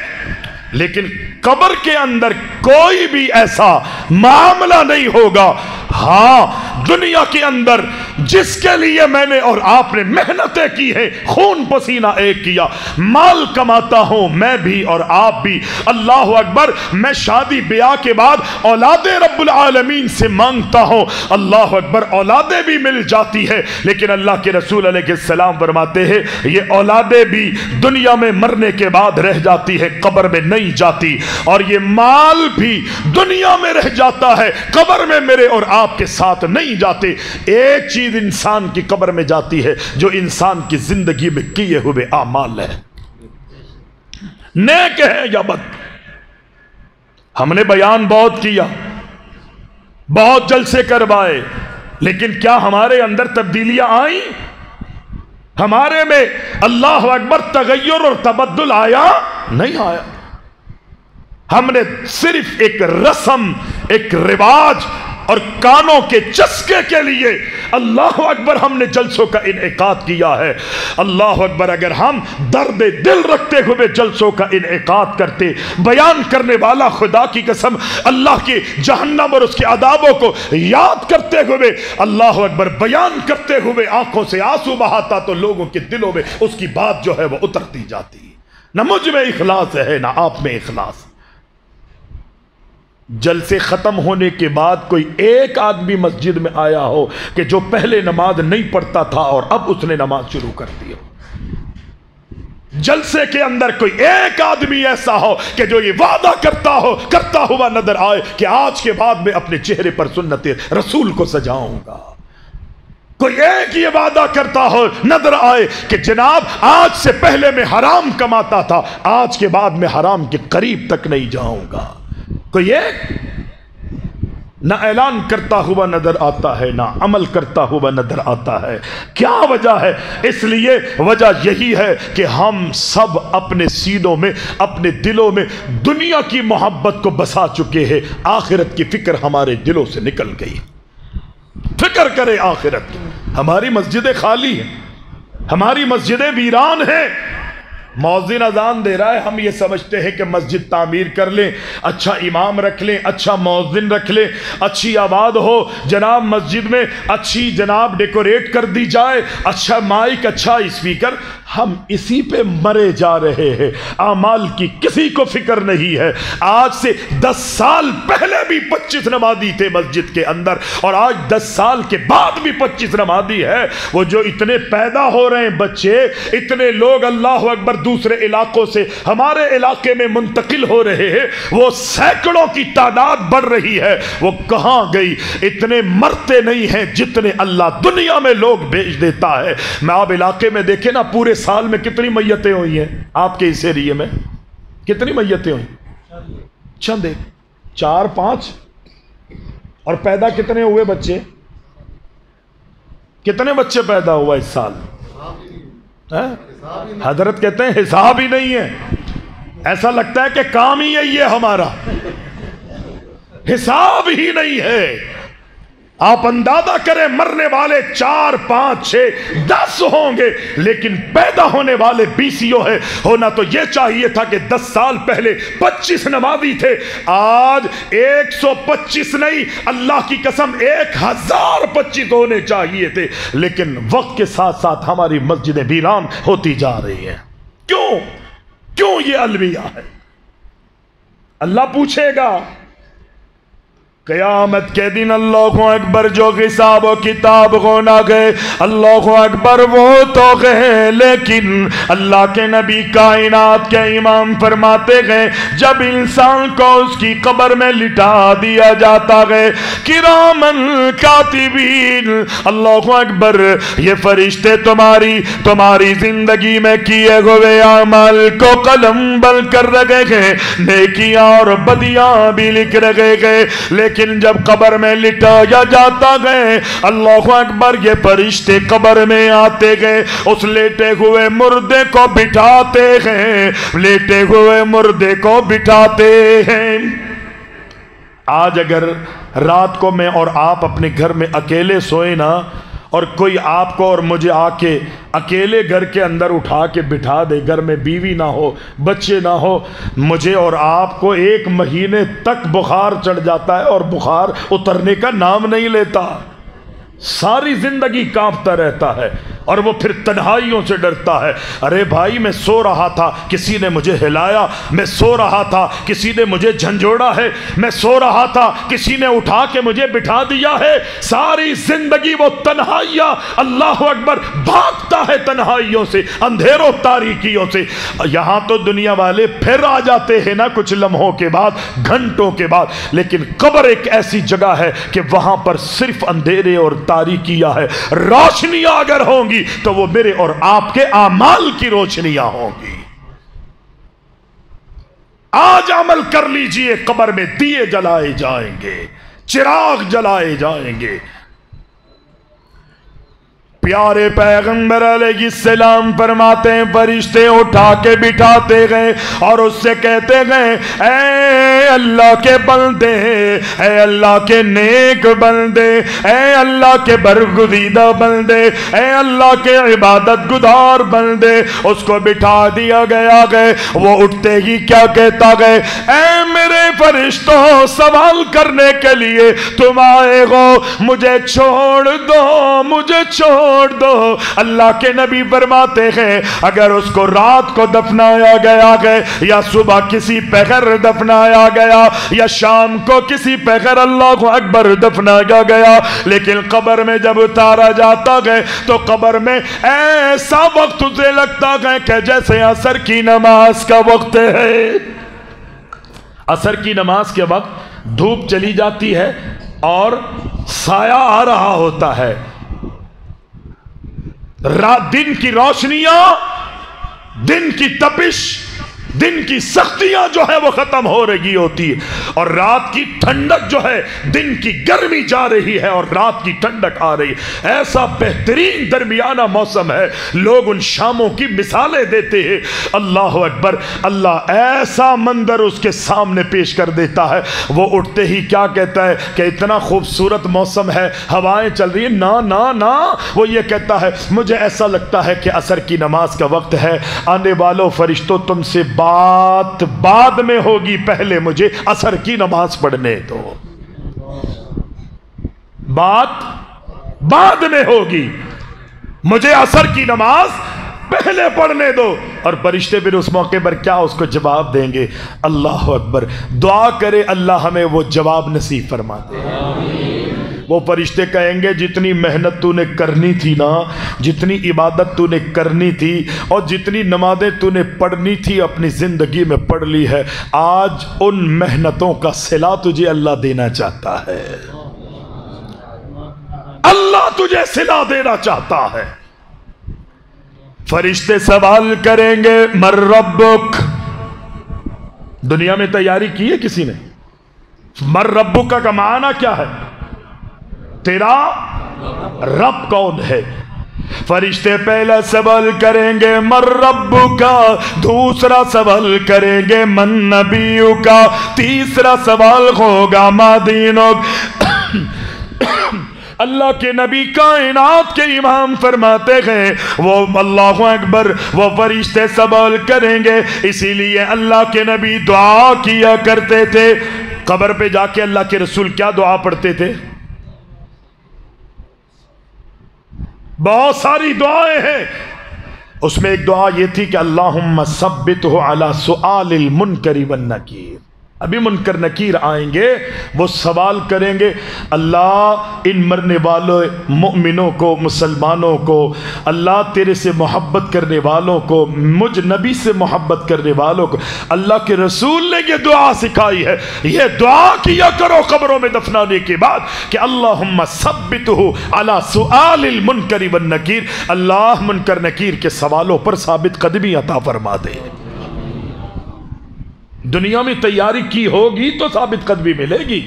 لیکن قبر کے اندر کوئی بھی ایسا معاملہ نہیں ہوگا۔ ہاں دنیا کے اندر جس کے لیے میں نے اور آپ نے محنتیں کی ہیں، خون پسینہ ایک کیا، مال کماتا ہوں میں بھی اور آپ بھی، اللہ اکبر، میں شادی بیاہ کے بعد اولاد رب العالمین سے مانگتا ہوں، اللہ اکبر، اولادیں بھی مل جاتی ہے، لیکن اللہ کے رسول علیہ السلام فرماتے ہیں یہ اولادیں بھی دنیا میں مرنے کے بعد رہ جاتی ہے، قبر میں نہیں جاتی، اور یہ مال بھی دنیا میں رہ جاتا ہے، قبر میں میرے اور آپ کے ساتھ نہیں جاتے۔ ایک چیز انسان کی قبر میں جاتی ہے جو انسان کی زندگی میں کیے ہوئے اعمال ہے، نیک ہے یا بد۔ ہم نے بیان بہت کیا، بہت جلسے کروائے، لیکن کیا ہمارے اندر تبدیلیاں آئیں؟ ہمارے میں اللہ اکبر تغیر اور تبدل آیا؟ نہیں آیا۔ ہم نے صرف ایک رسم، ایک رواج اور کانوں کے چسکے کے لیے اللہ اکبر ہم نے جلسوں کا انعقاد کیا ہے۔ اللہ اکبر، اگر ہم درد دل رکھتے ہوئے جلسوں کا انعقاد کرتے، بیان کرنے والا خدا کی قسم اللہ کے جہنم اور اس کے عذابوں کو یاد کرتے ہوئے اللہ اکبر بیان کرتے ہوئے آنکھوں سے آنسو بہاتا، تو لوگوں کے دلوں میں اس کی بات جو ہے وہ اترتی جاتی۔ نہ مجھ میں اخلاص ہے نہ آپ میں اخلاص۔ جلسے ختم ہونے کے بعد کوئی ایک آدمی مسجد میں آیا ہو کہ جو پہلے نماز نہیں پڑھتا تھا اور اب اس نے نماز شروع کر دی ہو۔ جلسے کے اندر کوئی ایک آدمی ایسا ہو کہ جو یہ وعدہ کرتا ہوا نظر آئے کہ آج کے بعد میں اپنے چہرے پر سنت رسول کو سجاؤں گا۔ کوئی ایک یہ وعدہ کرتا ہو نظر آئے کہ جناب آج سے پہلے میں حرام کماتا تھا، آج کے بعد میں حرام کے قریب تک نہیں جاؤں گا۔ کوئی ایک نہ اعلان کرتا ہوا نظر آتا ہے، نہ عمل کرتا ہوا نظر آتا ہے۔ کیا وجہ ہے؟ اس لیے وجہ یہی ہے کہ ہم سب اپنے سینوں میں، اپنے دلوں میں دنیا کی محبت کو بسا چکے ہیں، آخرت کی فکر ہمارے دلوں سے نکل گئی۔ فکر کرے آخرت کی۔ ہماری مسجدیں خالی ہیں، ہماری مسجدیں ویران ہیں۔ مؤذن اذان دے رہا ہے، ہم یہ سمجھتے ہیں کہ مسجد تعمیر کر لیں، اچھا امام رکھ لیں، اچھا مؤذن رکھ لیں، اچھی آباد ہو جناب، مسجد میں اچھی جناب ڈیکوریٹ کر دی جائے، اچھا مائک، اچھا اسپیکر۔ ہم اسی پہ مرے جا رہے ہیں، اعمال کی کسی کو فکر نہیں ہے۔ آج سے 10 سال پہلے بھی 25 نمازی تھے مسجد کے اندر، اور آج 10 سال کے بعد بھی 25 نمازی ہے۔ وہ جو اتنے پیدا ہو رہے ہیں بچے، اتنے لوگ اللہ اکبر دوسرے علاقوں سے ہمارے علاقے میں منتقل ہو رہے ہیں، وہ سینکڑوں کی تعداد بڑھ رہی ہے، وہ کہاں گئی؟ اتنے مرتے نہیں ہیں جتنے اللہ دنیا میں لوگ بھیج دیتا ہے۔ میں آپ علاقے میں دیکھیں نا، پورے سال میں کتنی میتیں ہوئی ہیں آپ کے اس ایریے میں؟ کتنی میتیں ہوئی؟ چند ایک 4-5۔ اور پیدا کتنے ہوئے بچے؟ کتنے بچے پیدا ہوا اس سال؟ حضرت کہتے ہیں حساب ہی نہیں ہے، ایسا لگتا ہے کہ کام ہی یہی ہے ہمارا، حساب ہی نہیں ہے۔ آپ اندازہ کریں، مرنے والے 4 5 6 10 ہوں گے، لیکن پیدا ہونے والے 20 ہے۔ ہونا تو یہ چاہیے تھا کہ 10 سال پہلے 25 نمازی تھے، آج 125 نہیں، اللہ کی قسم 1025 ہونے چاہیے تھے، لیکن وقت کے ساتھ ساتھ ہماری مسجدیں ویران ہوتی جا رہی ہیں۔ کیوں یہ المیہ ہے؟ اللہ پوچھے گا قیامت کے دن، اللہ اکبر، جو حساب و کتاب ہونا گئے، اللہ اکبر، وہ تو گئے، لیکن اللہ کے نبی کائنات کے امام فرماتے گئے جب انسان کو اس کی قبر میں لٹا دیا جاتا گئے، کرامن کاتبین، اللہ اکبر، یہ فرشتے تمہاری زندگی میں کیے ہوئے اعمال کو قلم بل کر رکھے گئے، نیکیاں اور بدیاں بھی لکھ رکھے گئے، لیکن جب قبر میں لٹایا جاتا گئے، اللہ اکبر، یہ فرشتے قبر میں آتے گئے، اس لیٹے ہوئے مردے کو بٹھاتے ہیں، لیٹے ہوئے مردے کو بٹھاتے ہیں۔ آج اگر رات کو میں اور آپ اپنے گھر میں اکیلے سوئے نا، اور کوئی آپ کو اور مجھے آ کے اکیلے گھر کے اندر اٹھا کے بٹھا دے، گھر میں بیوی نہ ہو، بچے نہ ہو، مجھے اور آپ کو 1 مہینے تک بخار چڑھ جاتا ہے اور بخار اترنے کا نام نہیں لیتا، ساری زندگی کانپتا رہتا ہے، اور وہ پھر تنہائیوں سے ڈرتا ہے۔ ارے بھائی میں سو رہا تھا کسی نے مجھے ہلایا، میں سو رہا تھا کسی نے مجھے جھنجھوڑا ہے، میں سو رہا تھا کسی نے اٹھا کے مجھے بٹھا دیا ہے، ساری زندگی وہ تنہائیاں، اللہ اکبر، بھاگتا ہے تنہائیوں سے، اندھیروں تاریکیوں سے۔ یہاں تو دنیا والے پھر آ جاتے ہیں نا کچھ لمحوں کے بعد، گھنٹوں کے بعد، لیکن قبر ایک ایسی جگہ ہے کہ وہاں پر صرف اندھیرے اور تاریکیاں ہے، روشنیاں اگر ہوں گی تو وہ میرے اور آپ کے اعمال کی روشنیاں ہوں گی۔ آج عمل کر لیجئے، قبر میں دیے جلائے جائیں گے، چراغ جلائے جائیں گے۔ پیارے پیغمبر علیہ السلام فرماتے ہیں فرشتے اٹھا کے بٹھاتے گئے اور اس سے کہتے گئے اے اللہ کے بندے، اے اللہ کے نیک بندے، اے اللہ کے برگزیدہ بندے، اے اللہ کے عبادت گزار بندے۔ اس کو بٹھا دیا گیا گئے، وہ اٹھتے ہی کیا کہتا گئے، اے میرے فرشتوں سوال کرنے کے لیے تم آئے ہو، مجھے چھوڑ دو، مجھے چھوڑ دو۔ اللہ کے نبی فرماتے ہیں اگر اس کو رات کو دفنایا گیا گئے یا صبح کسی پہر دفنایا گیا یا شام کو کسی پہر اللہ اکبر دفنایا گیا، لیکن قبر میں جب اتارا جاتا گئے تو قبر میں ایسا وقت اسے لگتا گئے کہ جیسے عصر کی نماز کا وقت ہے۔ عصر کی نماز کے وقت دھوپ چلی جاتی ہے اور سایہ آ رہا ہوتا ہے، دن کی روشنیاں، دن کی تپش، دن کی سختیاں جو ہے وہ ختم ہو رہی ہوتی ہے، اور رات کی ٹھنڈک جو ہے، دن کی گرمی جا رہی ہے اور رات کی ٹھنڈک آ رہی ہے۔ ایسا بہترین درمیانہ موسم ہے، لوگ ان شاموں کی مثالیں دیتے ہیں۔ اللہ اکبر، اللہ ایسا منظر اس کے سامنے پیش کر دیتا ہے، وہ اٹھتے ہی کیا کہتا ہے کہ اتنا خوبصورت موسم ہے، ہوائیں چل رہی ہیں، نا وہ یہ کہتا ہے مجھے ایسا لگتا ہے کہ عصر کی نماز کا وقت ہے، آنے والوں فرشتوں تم سے بات بعد میں ہوگی، پہلے مجھے عصر کی نماز پڑھنے دو، بات بعد میں ہوگی، مجھے عصر کی نماز پہلے پڑھنے دو۔ اور فرشتے پھر اس موقع پر کیا اس کو جواب دیں گے؟ اللہ اکبر، دعا کرے اللہ ہمیں وہ جواب نصیب فرما دے۔ وہ فرشتے کہیں گے جتنی محنت تو نے کرنی تھی نا، جتنی عبادت تو نے کرنی تھی اور جتنی نمازیں تو نے پڑھنی تھی اپنی زندگی میں پڑھ لی ہے، آج ان محنتوں کا صلہ تجھے اللہ دینا چاہتا ہے، اللہ تجھے صلہ دینا چاہتا ہے۔ فرشتے سوال کریں گے من ربک، دنیا میں تیاری کی ہے کسی نے؟ من ربک کا معنی کیا ہے؟ تیرا رب کون ہے؟ فرشتے پہلا سوال کریں گے من ربک، دوسرا سوال کریں گے من نبیک، تیسرا سوال ہوگا ما دینک۔ اللہ کے نبی کائنات کے امام فرماتے ہیں وہ اللہ اکبر، وہ فرشتے سوال کریں گے، اسی لیے اللہ کے نبی دعا کیا کرتے تھے۔ قبر پہ جا کے اللہ کے رسول کیا دعا پڑھتے تھے؟ بہت ساری دعائیں ہیں، اس میں ایک دعا یہ تھی کہ اللہم ثبتہ علی سؤال المنکر والنکیر۔ ابھی منکر نکیر آئیں گے، وہ سوال کریں گے اللہ ان مرنے والوں مؤمنوں کو، مسلمانوں کو، اللہ تیرے سے محبت کرنے والوں کو، مجھ نبی سے محبت کرنے والوں کو، اللہ کے رسول نے یہ دعا سکھائی ہے، یہ دعا کیا کرو قبروں میں دفنانے کے بعد کہ اللہم ثبتہ علی سؤال المنکر والنکیر، اللہ منکر نکیر کے سوالوں پر ثابت قدمی عطا فرما دے۔ دنیا میں تیاری کی ہوگی تو ثابت قدمی ملے گی،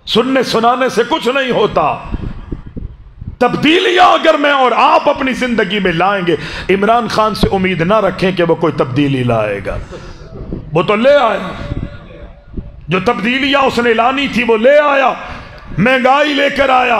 سننے سنانے سے کچھ نہیں ہوتا۔ تبدیلیاں اگر میں اور آپ اپنی زندگی میں لائیں گے، عمران خان سے امید نہ رکھیں کہ وہ کوئی تبدیلی لائے گا، وہ تو لے آیا، جو تبدیلیاں اس نے لانی تھی وہ لے آیا، مہنگائی لے کر آیا،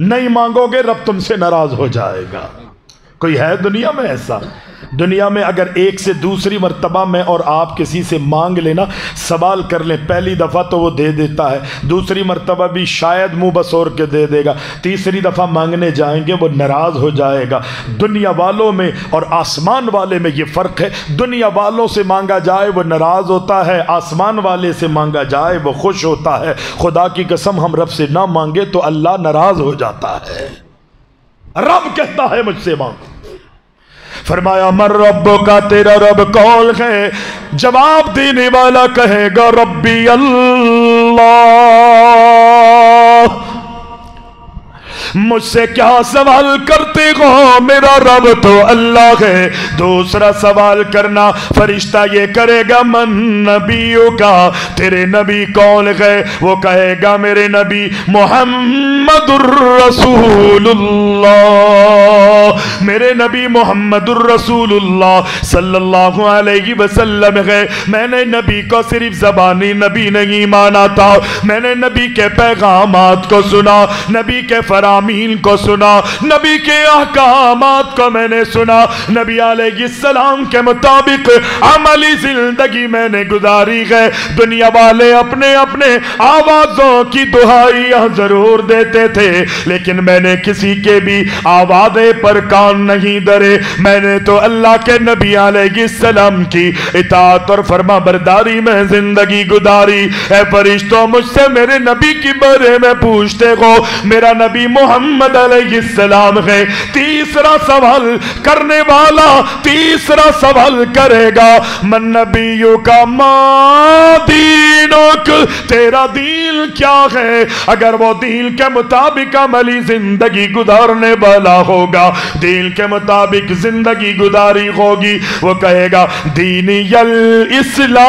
نہیں مانگوگے رب تم سے ناراض ہو جائے گا۔ کوئی ہے دنیا میں ایسا؟ دنیا میں اگر ایک سے دوسری مرتبہ میں اور آپ کسی سے مانگ لینا، سوال کر لیں، پہلی دفعہ تو وہ دے دیتا ہے، دوسری مرتبہ بھی شاید منہ بسور کے دے دے گا، تیسری دفعہ مانگنے جائیں گے وہ ناراض ہو جائے گا۔ دنیا والوں میں اور آسمان والے میں یہ فرق ہے، دنیا والوں سے مانگا جائے وہ ناراض ہوتا ہے، آسمان والے سے مانگا جائے وہ خوش ہوتا ہے۔ خدا کی قسم ہم رب سے نہ مانگے تو اللہ ناراض ہو جاتا ہے۔ رب کہتا ہے مجھ سے مانگ، فرمایا من رب کا، تیرا رب کون ہے؟ جواب دینے والا کہے گا ربی اللہ۔ مجھ سے کیا سوال کرتے ہو؟ میرا رب تو اللہ ہے۔ دوسرا سوال کرنا فرشتہ یہ کرے گا من نبیوں کا، تیرے نبی کون ہے؟ وہ کہے گا میرے نبی محمد الرسول اللہ، میرے نبی محمد الرسول اللہ صلی اللہ علیہ وسلم ہے۔ میں نے نبی کو صرف زبانی نبی نہیں مانا تھا، میں نے نبی کے پیغامات کو سنا، نبی کے فرامین کو سنا، نبی کے احکامات کو میں نے سنا، نبی علیہ السلام کے مطابق عملی زندگی میں نے گزاری ہے۔ دنیا والے اپنے اپنے آوازوں کی دہائیاں ضرور دیتے تھے، لیکن میں نے کسی کے بھی آوازے پر کان نہیں دھرے، میں نے تو اللہ کے نبی علیہ السلام کی اطاعت اور فرما برداری میں زندگی گزاری۔ اے فرشتوں مجھ سے میرے نبی کی بارے میں پوچھتے ہو، میرا نبی محمد علیہ السلام ہے۔ تیسرا سوال کرنے والا تیسرا سوال کرے گا من نبیوں کا ما دینک، تیرا دین کیا ہے؟ اگر وہ دین کے مطابق عملی زندگی گزارنے والا ہوگا، دین کے مطابق زندگی گزاری ہوگی، وہ کہے گا دینی الاسلام۔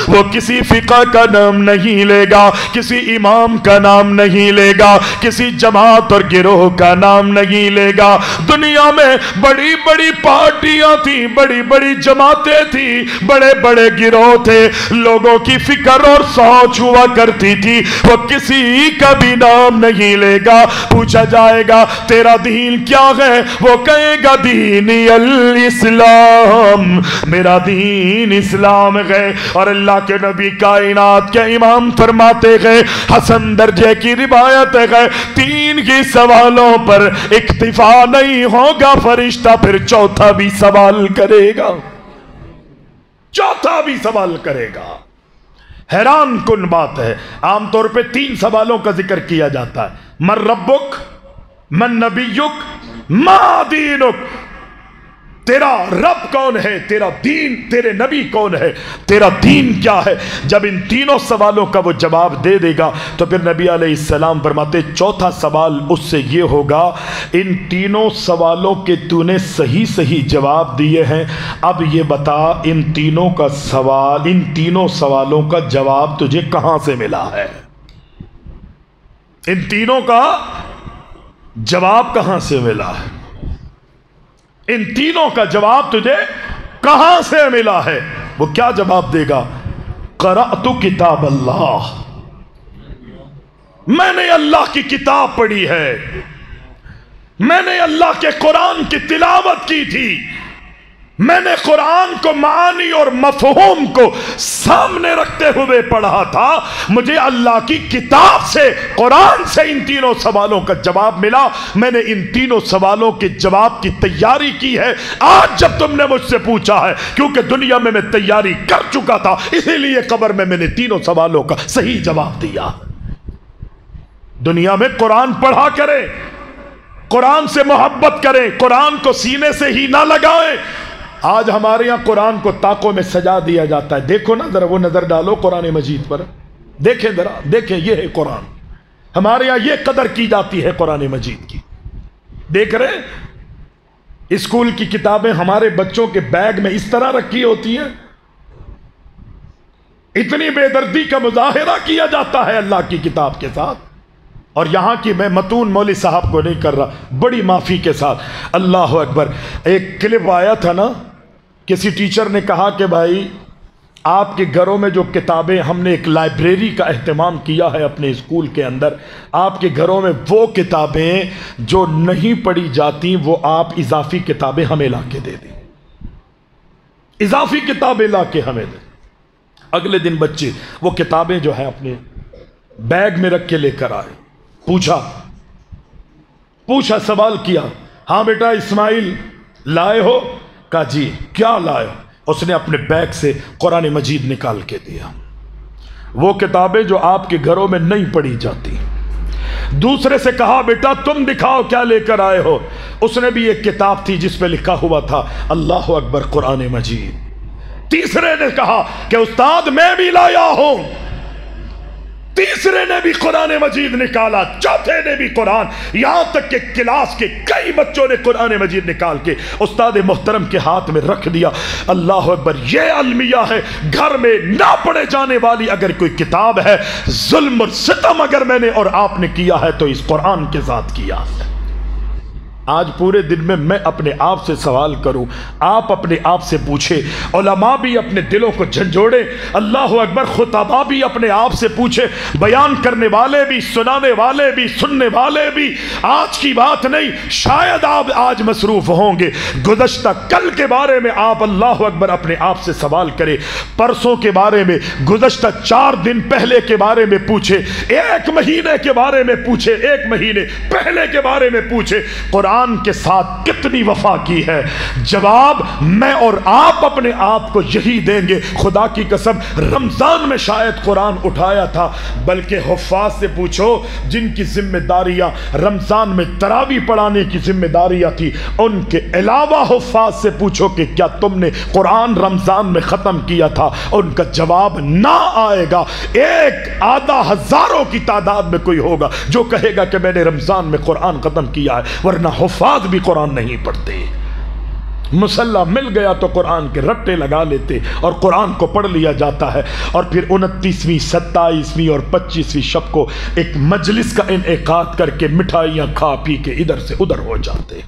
وہ کسی فقہ کا نام نہیں لے گا، کسی امام کا نام نہیں لے گا، کسی جماعت اور گروہ کا نام نہیں لے گا۔ دنیا میں بڑی بڑی پارٹیاں تھیں، بڑی بڑی جماعتیں تھیں، بڑے بڑے گروہ تھے، لوگوں کی فکر اور سوچ ہوا کرتی تھی، وہ کسی کا بھی نام نہیں لے گا۔ پوچھا جائے گا تیرا دین کیا ہے؟ وہ کہے گا دینی الاسلام، میرا دین اسلام ہے۔ اور اللہ کے نبی کائنات کے امام فرماتے ہیں، حسن درجے کی روایت ہے، تین ہی سوالوں پر اکتفا نہیں ہوگا، فرشتہ پھر چوتھا بھی سوال کرے گا، چوتھا بھی سوال کرے گا۔ حیران کن بات ہے، عام طور پہ تین سوالوں کا ذکر کیا جاتا ہے، من ربک، من نبیک، ما دینک، تیرا رب کون ہے، تیرا دین، تیرے نبی کون ہے، تیرا دین کیا ہے۔ جب ان تینوں سوالوں کا وہ جواب دے دے گا تو پھر نبی علیہ السلام فرماتے چوتھا سوال اس سے یہ ہوگا، ان تینوں سوالوں کے تو نے صحیح صحیح جواب دیے ہیں، اب یہ بتا ان تینوں کا سوال، ان تینوں سوالوں کا جواب تجھے کہاں سے ملا ہے؟ ان تینوں کا جواب کہاں سے ملا ہے؟ ان تینوں کا جواب تجھے کہاں سے ملا ہے؟ وہ کیا جواب دے گا؟ قرأت کتاب اللہ، میں نے اللہ کی کتاب پڑھی ہے، میں نے اللہ کے قرآن کی تلاوت کی تھی، میں نے قرآن کو معانی اور مفہوم کو سامنے رکھتے ہوئے پڑھا تھا، مجھے اللہ کی کتاب سے، قرآن سے ان تینوں سوالوں کا جواب ملا، میں نے ان تینوں سوالوں کے جواب کی تیاری کی ہے۔ آج جب تم نے مجھ سے پوچھا ہے، کیونکہ دنیا میں تیاری کر چکا تھا، اسی لیے قبر میں نے تینوں سوالوں کا صحیح جواب دیا۔ دنیا میں قرآن پڑھا کریں، قرآن سے محبت کریں، قرآن کو سینے سے ہی نہ لگائیں۔ آج ہمارے یہاں قرآن کو طاقوں میں سجا دیا جاتا ہے، دیکھو نا ذرا، وہ نظر ڈالو قرآن مجید پر، دیکھیں ذرا، دیکھیں یہ ہے قرآن، ہمارے یہاں یہ قدر کی جاتی ہے قرآن مجید کی۔ دیکھ رہے اسکول کی کتابیں ہمارے بچوں کے بیگ میں اس طرح رکھی ہوتی ہیں، اتنی بے دردی کا مظاہرہ کیا جاتا ہے اللہ کی کتاب کے ساتھ۔ اور یہاں کی میں متون مولوی صاحب کو نہیں کر رہا، بڑی معافی کے ساتھ، اللہ اکبر۔ ایک کلپ آیا تھا نا، کسی ٹیچر نے کہا کہ بھائی آپ کے گھروں میں جو کتابیں، ہم نے ایک لائبریری کا اہتمام کیا ہے اپنے اسکول کے اندر، آپ کے گھروں میں وہ کتابیں جو نہیں پڑھی جاتی وہ آپ اضافی کتابیں ہمیں لا کے دے دیں، اضافی کتابیں لا کے ہمیں دیں۔ اگلے دن بچے وہ کتابیں جو ہیں اپنے بیگ میں رکھ کے لے کر آئے، پوچھا سوال کیا، ہاں بیٹا اسماعیل لائے ہو؟ کہا جی۔ کیا لائے ہو؟ اس نے اپنے بیگ سے قرآن مجید نکال کے دیا، وہ کتابیں جو آپ کے گھروں میں نہیں پڑھی جاتی۔ دوسرے سے کہا بیٹا تم دکھاؤ کیا لے کر آئے ہو؟ اس نے بھی ایک کتاب تھی جس پہ لکھا ہوا تھا اللہ اکبر قرآن مجید۔ تیسرے نے کہا کہ استاد میں بھی لایا ہوں۔ تیسرے نے بھی قرآن مجید نکالا، چوتھے نے بھی قرآن، یہاں تک کہ کلاس کے کئی بچوں نے قرآن مجید نکال کے استاد محترم کے ہاتھ میں رکھ دیا۔ اللہ اکبر، یہ المیہ ہے۔ گھر میں نہ پڑھے جانے والی اگر کوئی کتاب ہے، ظلم اور ستم اگر میں نے اور آپ نے کیا ہے تو اس قرآن کے ساتھ کیا ہے۔ آج پورے دن میں اپنے آپ سے سوال کروں، آپ اپنے آپ سے پوچھیں، علماء بھی اپنے دلوں کو جھنجھوڑیں، اللہ اکبر، خطباء بھی اپنے آپ سے پوچھیں، بیان کرنے والے بھی، سنانے والے بھی، سننے والے بھی۔ آج کی بات نہیں، شاید آپ آج مصروف ہوں گے، گزشتہ کل کے بارے میں آپ اللہ اکبر اپنے آپ سے سوال کریں، پرسوں کے بارے میں، گزشتہ 4 دن پہلے کے بارے میں پوچھیں، 1 مہینے کے بارے میں پوچھیں، 1 مہینے پہلے کے بارے میں پوچھیں، قرآن کے ساتھ کتنی وفا کی ہے؟ جواب میں اور آپ اپنے آپ کو یہی دیں گے۔ خدا کی قسم رمضان میں شاید قرآن اٹھایا تھا، بلکہ حفاظ سے پوچھو جن کی ذمہ داریاں رمضان میں تراویح پڑھانے کی ذمہ داریاں تھی، ان کے علاوہ حفاظ سے پوچھو کہ کیا تم نے قرآن رمضان میں ختم کیا تھا؟ ان کا جواب نہ آئے گا۔ 1 آدھا ہزاروں کی تعداد میں کوئی ہوگا جو کہے گا کہ میں نے رمضان میں قرآن ختم کیا ہے، ورنہ حفاظ بھی قرآن نہیں پڑھتے۔ مسلح مل گیا تو قرآن کے رٹے لگا لیتے اور قرآن کو پڑھ لیا جاتا ہے، اور پھر 29ویں 27ویں اور 25ویں شب کو ایک مجلس کا انعقاد کر کے مٹھائیاں کھا پی کے ادھر سے ادھر ہو جاتے۔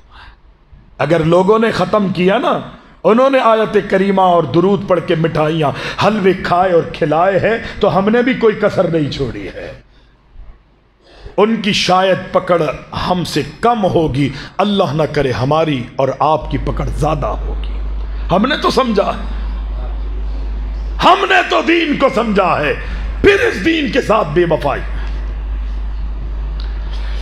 اگر لوگوں نے ختم کیا نا، انہوں نے آیت کریمہ اور درود پڑھ کے مٹھائیاں حلوے کھائے اور کھلائے ہیں، تو ہم نے بھی کوئی کسر نہیں چھوڑی ہے۔ ان کی شاید پکڑ ہم سے کم ہوگی، اللہ نہ کرے ہماری اور آپ کی پکڑ زیادہ ہوگی۔ ہم نے تو سمجھا ہے، ہم نے تو دین کو سمجھا ہے، پھر اس دین کے ساتھ بے وفائی۔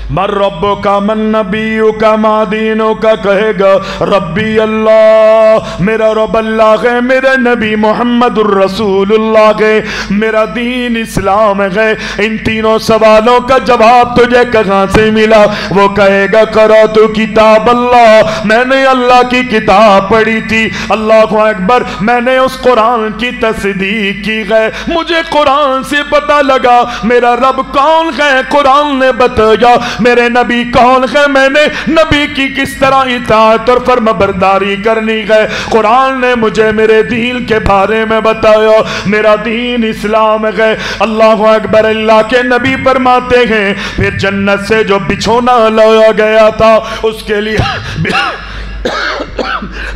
من ربک من نبیک ما دینک، کہے گا ربی اللہ، میرا رب اللہ ہے، میرا نبی محمد الرسول اللہ ہے، میرا دین اسلام ہے۔ ان تینوں سوالوں کا جواب تجھے کہاں سے ملا؟ وہ کہے گا قرأت کتاب اللہ، میں نے اللہ کی کتاب پڑھی تھی، اللہ اکبر، میں نے اس قرآن کی تصدیق کی ہے، مجھے قرآن سے پتہ لگا میرا رب کون ہے، قرآن نے بتایا میرے نبی کون ہے، میں نے نبی کی کس طرح اطاعت اور فرمانبرداری کرنی ہے، قرآن نے مجھے میرے دین کے بارے میں بتایا، میرا دین اسلام ہے۔ اللہ اکبر، اللہ کے نبی فرماتے ہیں پھر جنت سے جو بچھونا لایا گیا تھا اس کے لیے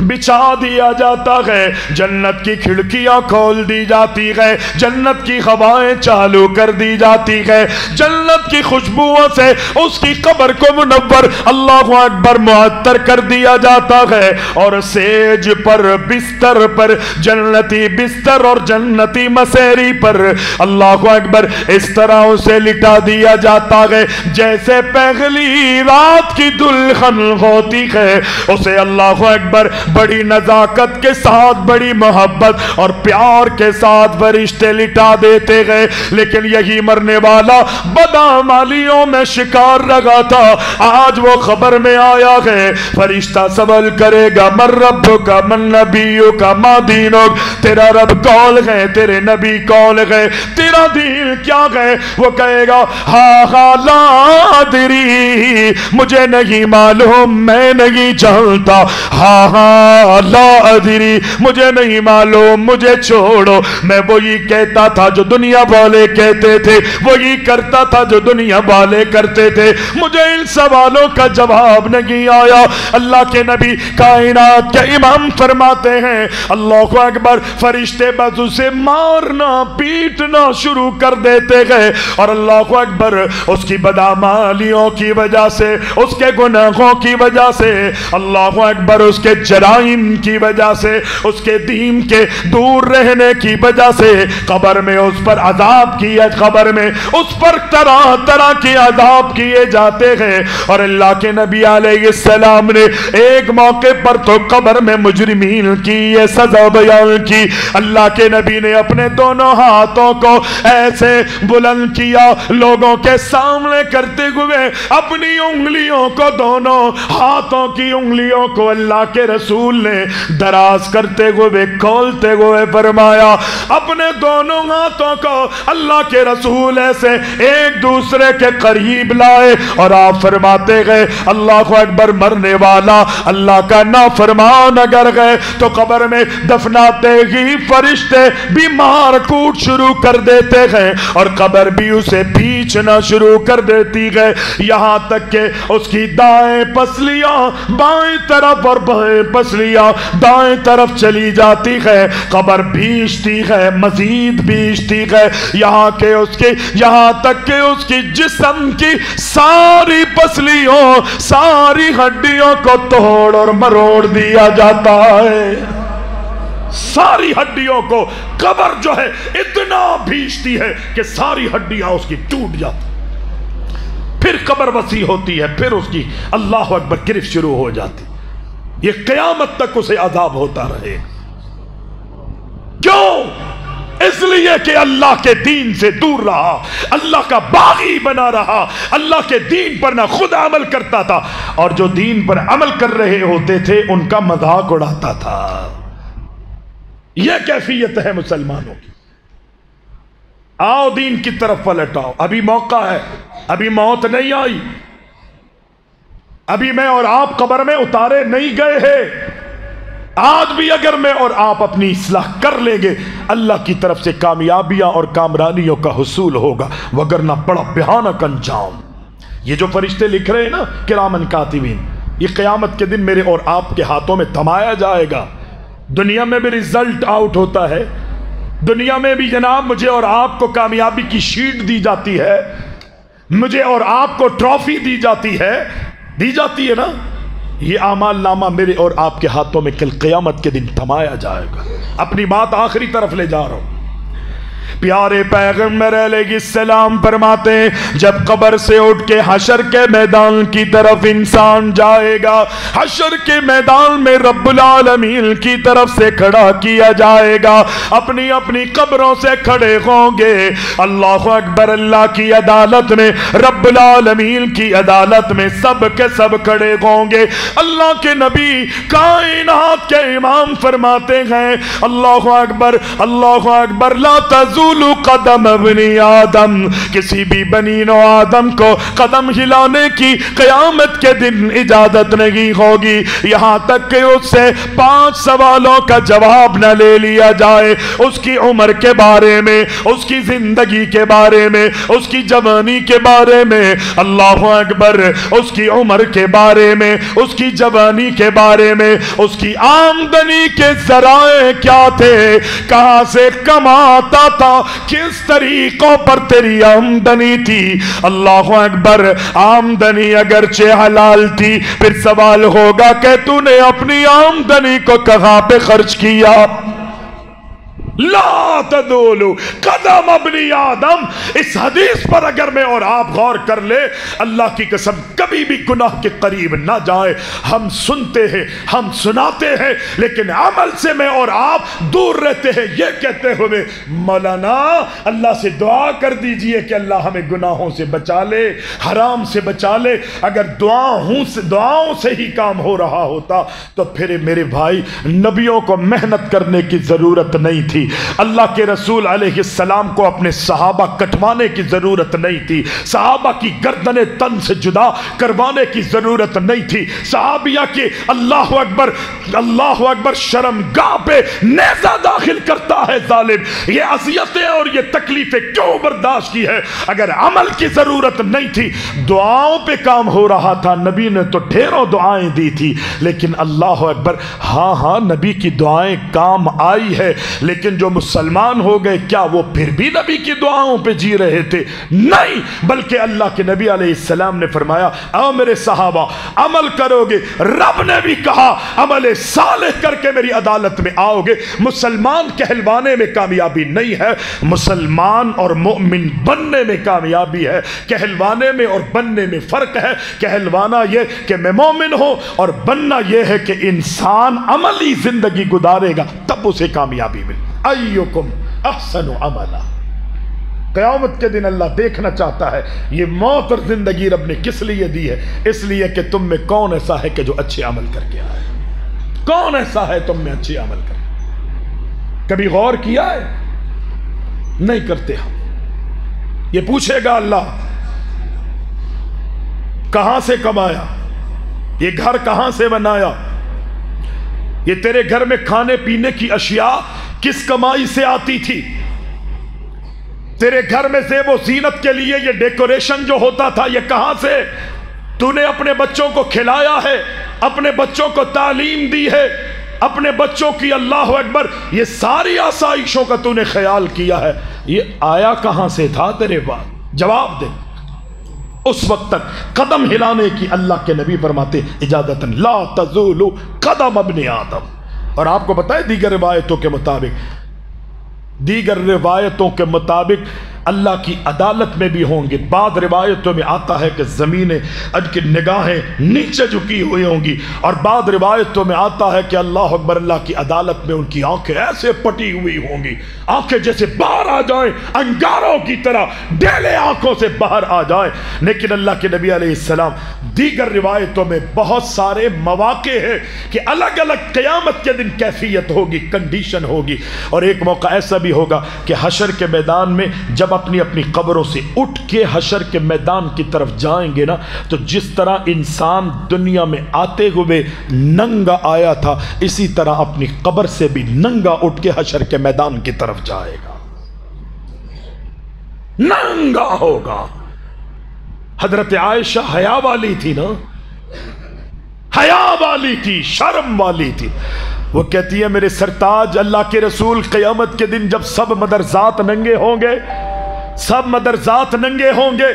بچھا دیا جاتا ہے، جنت کی کھڑکیاں کھول دی جاتی ہے، جنت کی ہوائیں چالو کر دی جاتی ہے، جنت کی خوشبوؤں سے اس کی قبر کو منور اللہ اکبر معطر کر دیا جاتا ہے، اور سیج پر، بستر پر، جنتی بستر اور جنتی مسیری پر اللہ اکبر اس طرح اسے لٹا دیا جاتا ہے جیسے پہلی رات کی دلہن ہوتی ہے۔ اسے اللہ اکبر بڑی نزاکت کے ساتھ، بڑی محبت اور پیار کے ساتھ فرشتے لٹا دیتے گئے، لیکن یہی مرنے والا بدعمالیوں میں شکار رہا تھا، آج وہ خبر میں آیا ہے، فرشتہ سوال کرے گا من ربک من نبیک ما دینک، تیرا رب کون ہے، تیرے نبی کون ہے، تیرا دین کیا ہے؟ وہ کہے گا ہاں لا ادری، مجھے نہیں معلوم، میں نہیں جانتا، ہاں لا ادری، مجھے نہیں معلوم، مجھے چھوڑو، میں وہی کہتا تھا جو دنیا والے کہتے تھے، وہی کرتا تھا جو دنیا والے کرتے تھے، مجھے ان سوالوں کا جواب نہیں آیا۔ اللہ کے نبی کائنات کے امام فرماتے ہیں اللہ اکبر، فرشتے بس اسے مارنا پیٹنا شروع کر دیتے گئے، اور اللہ اکبر اس کی بدعمالیوں کی وجہ سے، اس کے گناہوں کی وجہ سے، اللہ اکبر اس کے جرائم کی وجہ سے، اس کے دین کے دور رہنے کی وجہ سے قبر میں اس پر عذاب کیا، قبر میں اس پر طرح طرح کے عذاب کیے جاتے ہیں۔ اور اللہ کے نبی علیہ السلام نے ایک موقع پر تو قبر میں مجرمین کی یہ سزا بیان کی۔ اللہ کے نبی نے اپنے دونوں ہاتھوں کو ایسے بلند کیا لوگوں کے سامنے کرتے ہوئے، اپنی انگلیوں کو، دونوں ہاتھوں کی انگلیوں کو اللہ کے رسول نے دراز کرتے ہوئے کھولتے ہوئے فرمایا، اپنے دونوں ہاتھوں کو اللہ کے رسول ایسے ایک دوسرے کے قریب لائے اور آپ فرماتے گئے اللہ اکبر، مرنے والا اللہ کا نافرمان اگر گئے تو قبر میں دفناتے ہی فرشتے بھی مار کوٹ شروع کر دیتے گئے اور قبر بھی اسے پیچھنا شروع کر دیتی گئے، یہاں تک کہ اس کی دائیں پسلیاں بائیں طرف اور بائیں پسلیاں دائیں طرف چلی جاتی ہے، قبر بھیجتی ہے، مزید بھیجتی ہے، یہاں تک کہ اس کی جسم کی ساری پسلیوں، ساری ہڈیوں کو توڑ اور مروڑ دیا جاتا ہے، ساری ہڈیوں کو قبر جو ہے اتنا بھیجتی ہے کہ ساری ہڈیاں اس کی ٹوٹ جاتی، پھر قبر وسیع ہوتی ہے، پھر اس کی اللہ اکبر گرفت شروع ہو جاتی، یہ قیامت تک اسے عذاب ہوتا رہے۔ کیوں؟ اس لیے کہ اللہ کے دین سے دور رہا، اللہ کا باغی بنا رہا، اللہ کے دین پر نہ خود عمل کرتا تھا، اور جو دین پر عمل کر رہے ہوتے تھے ان کا مذاق اڑاتا تھا۔ یہ کیفیت ہے مسلمانوں کی۔ آؤ دین کی طرف پلٹ آؤ، ابھی موقع ہے، ابھی موت نہیں آئی، ابھی میں اور آپ قبر میں اتارے نہیں گئے ہیں، آج بھی اگر میں اور آپ اپنی اصلاح کر لیں گے اللہ کی طرف سے کامیابیاں اور کامرانیوں کا حصول ہوگا، وگرنہ بڑا بھیانک انجام۔ یہ جو فرشتے لکھ رہے ہیں نا کرامن کاتبین، یہ قیامت کے دن میرے اور آپ کے ہاتھوں میں تھمایا جائے گا۔ دنیا میں بھی رزلٹ آؤٹ ہوتا ہے، دنیا میں بھی جناب مجھے اور آپ کو کامیابی کی شیٹ دی جاتی ہے، مجھے اور آپ کو ٹرافی دی جاتی ہے نا، یہ اعمال نامہ میرے اور آپ کے ہاتھوں میں کل قیامت کے دن تھمایا جائے گا۔ اپنی بات آخری طرف لے جا رہا ہوں۔ پیارے پیغمبر علیہ السلام فرماتے ہیں جب قبر سے اٹھ کے حشر کے میدان کی طرف انسان جائے گا، حشر کے میدان میں رب العالمین کی طرف سے کھڑا کیا جائے گا، اپنی اپنی قبروں سے کھڑے ہوں گے، اللہ اکبر، اللہ کی عدالت میں، رب العالمین کی عدالت میں سب کے سب کھڑے ہوں گے۔ اللہ کے نبی کائنات کے امام فرماتے ہیں اللہ اکبر، اللہ اکبر، لا تزول قدم ابن آدم، کسی بھی بنی نو آدم کو قدم ہلانے کی قیامت کے دن اجازت نہیں ہوگی یہاں تک کہ اس سے 5 سوالوں کا جواب نہ لے لیا جائے، اس کی عمر کے بارے میں، اس کی زندگی کے بارے میں، اس کی جوانی کے بارے میں، اللہ اکبر، اس کی عمر کے بارے میں، اس کی جوانی کے بارے میں، اس کی آمدنی کے ذرائع کیا تھے، کہاں سے کماتا تھا، کس طریقوں پر تیری آمدنی تھی۔ اللہ اکبر، آمدنی اگرچہ حلال تھی، پھر سوال ہوگا کہ تو نے اپنی آمدنی کو کہاں پہ خرچ کیا۔ لا تدولو قدم ابن آدم، اس حدیث پر اگر میں اور آپ غور کر لے، اللہ کی قسم کبھی بھی گناہ کے قریب نہ جائے۔ ہم سنتے ہیں، ہم سناتے ہیں، لیکن عمل سے میں اور آپ دور رہتے ہیں، یہ کہتے ہوئے مولانا اللہ سے دعا کر دیجئے کہ اللہ ہمیں گناہوں سے بچا لے، حرام سے بچا لے۔ اگر دعاؤں سے ہی کام ہو رہا ہوتا تو پھر میرے بھائی نبیوں کو محنت کرنے کی ضرورت نہیں تھی، تھی. اللہ کے رسول علیہ السلام کو اپنے صحابہ کٹوانے کی ضرورت نہیں تھی, صحابہ کی گردنیں تن سے جدا کروانے کی ضرورت نہیں تھی, صحابیہ کے اللہ اکبر شرمگاہ پہ نیزہ داخل کرتا ہے ظالم, یہ اذیتیں اور یہ تکلیفیں کیوں برداشت کی ہے؟ اگر عمل کی ضرورت نہیں تھی, دعاؤں پہ کام ہو رہا تھا, نبی نے تو ڈھیروں دعائیں دی تھی, لیکن اللہ اکبر, ہاں نبی کی دعائیں کام آئی ہے, لیکن جو مسلمان ہو گئے کیا وہ پھر بھی نبی کی دعاؤں پہ جی رہے تھے؟ نہیں, بلکہ اللہ کے نبی علیہ السلام نے فرمایا اے میرے صحابہ عمل کرو گے, رب نے بھی کہا عمل صالح کر کے میری عدالت میں آؤ گے. مسلمان کہلوانے میں کامیابی نہیں ہے, مسلمان اور مومن بننے میں کامیابی ہے. کہلوانے میں اور بننے میں فرق ہے. کہلوانا یہ کہ میں مومن ہوں, اور بننا یہ ہے کہ انسان عملی زندگی گزارے گا تب اسے کامیابی ملے. ایکم احسن عملا, قیامت کے دن اللہ دیکھنا چاہتا ہے یہ موت اور زندگی رب نے کس لیے دی ہے؟ اس لیے کہ تم میں کون ایسا ہے کہ جو اچھے عمل کر کے آئے, کون ایسا ہے تم میں اچھے عمل کر. کبھی غور کیا ہے؟ نہیں کرتے ہم. یہ پوچھے گا اللہ کہاں سے کمایا, یہ گھر کہاں سے بنایا, یہ تیرے گھر میں کھانے پینے کی اشیاء کس کمائی سے آتی تھی, تیرے گھر میں زیب و زینت کے لیے یہ ڈیکوریشن جو ہوتا تھا یہ کہاں سے, تو نے اپنے بچوں کو کھلایا ہے, اپنے بچوں کو تعلیم دی ہے, اپنے بچوں کی اللہ اکبر یہ ساری آسائشوں کا تو نے خیال کیا ہے, یہ آیا کہاں سے تھا تیرے بعد؟ جواب دے. اس وقت تک قدم ہلانے کی اللہ کے نبی فرماتے اجازت لا تزول قدم ابن آدم. اور آپ کو پتہ ہے دیگر روایتوں کے مطابق اللہ کی عدالت میں بھی ہوں گے. بعض روایتوں میں آتا ہے کہ زمینیں ان کی نگاہیں نیچے جھکی ہوئی ہوں گی, اور بعض روایتوں میں آتا ہے کہ اللہ اکبر اللہ کی عدالت میں ان کی آنکھیں ایسے پٹی ہوئی ہوں گی, آنکھیں جیسے باہر آ جائیں, انگاروں کی طرح ڈیلے آنکھوں سے باہر آ جائیں. لیکن اللہ کے نبی علیہ السلام دیگر روایتوں میں بہت سارے مواقع ہیں کہ الگ الگ قیامت کے دن کیفیت ہوگی, کنڈیشن ہوگی. اور ایک موقع ایسا بھی ہوگا کہ حشر کے میدان میں جب اپنی اپنی قبروں سے اٹھ کے حشر کے میدان کی طرف جائیں گے نا, تو جس طرح انسان دنیا میں آتے ہوئے ننگا آیا تھا, اسی طرح اپنی قبر سے بھی ننگا اٹھ کے حشر کے میدان کی طرف جائے گا, ننگا ہوگا. حضرت عائشہ حیا والی تھی نا, حیا والی تھی, شرم والی تھی. وہ کہتی ہے میرے سرتاج اللہ کے رسول قیامت کے دن جب سب مدرزات ننگے ہوں گے, سب مدرزات ننگے ہوں گے,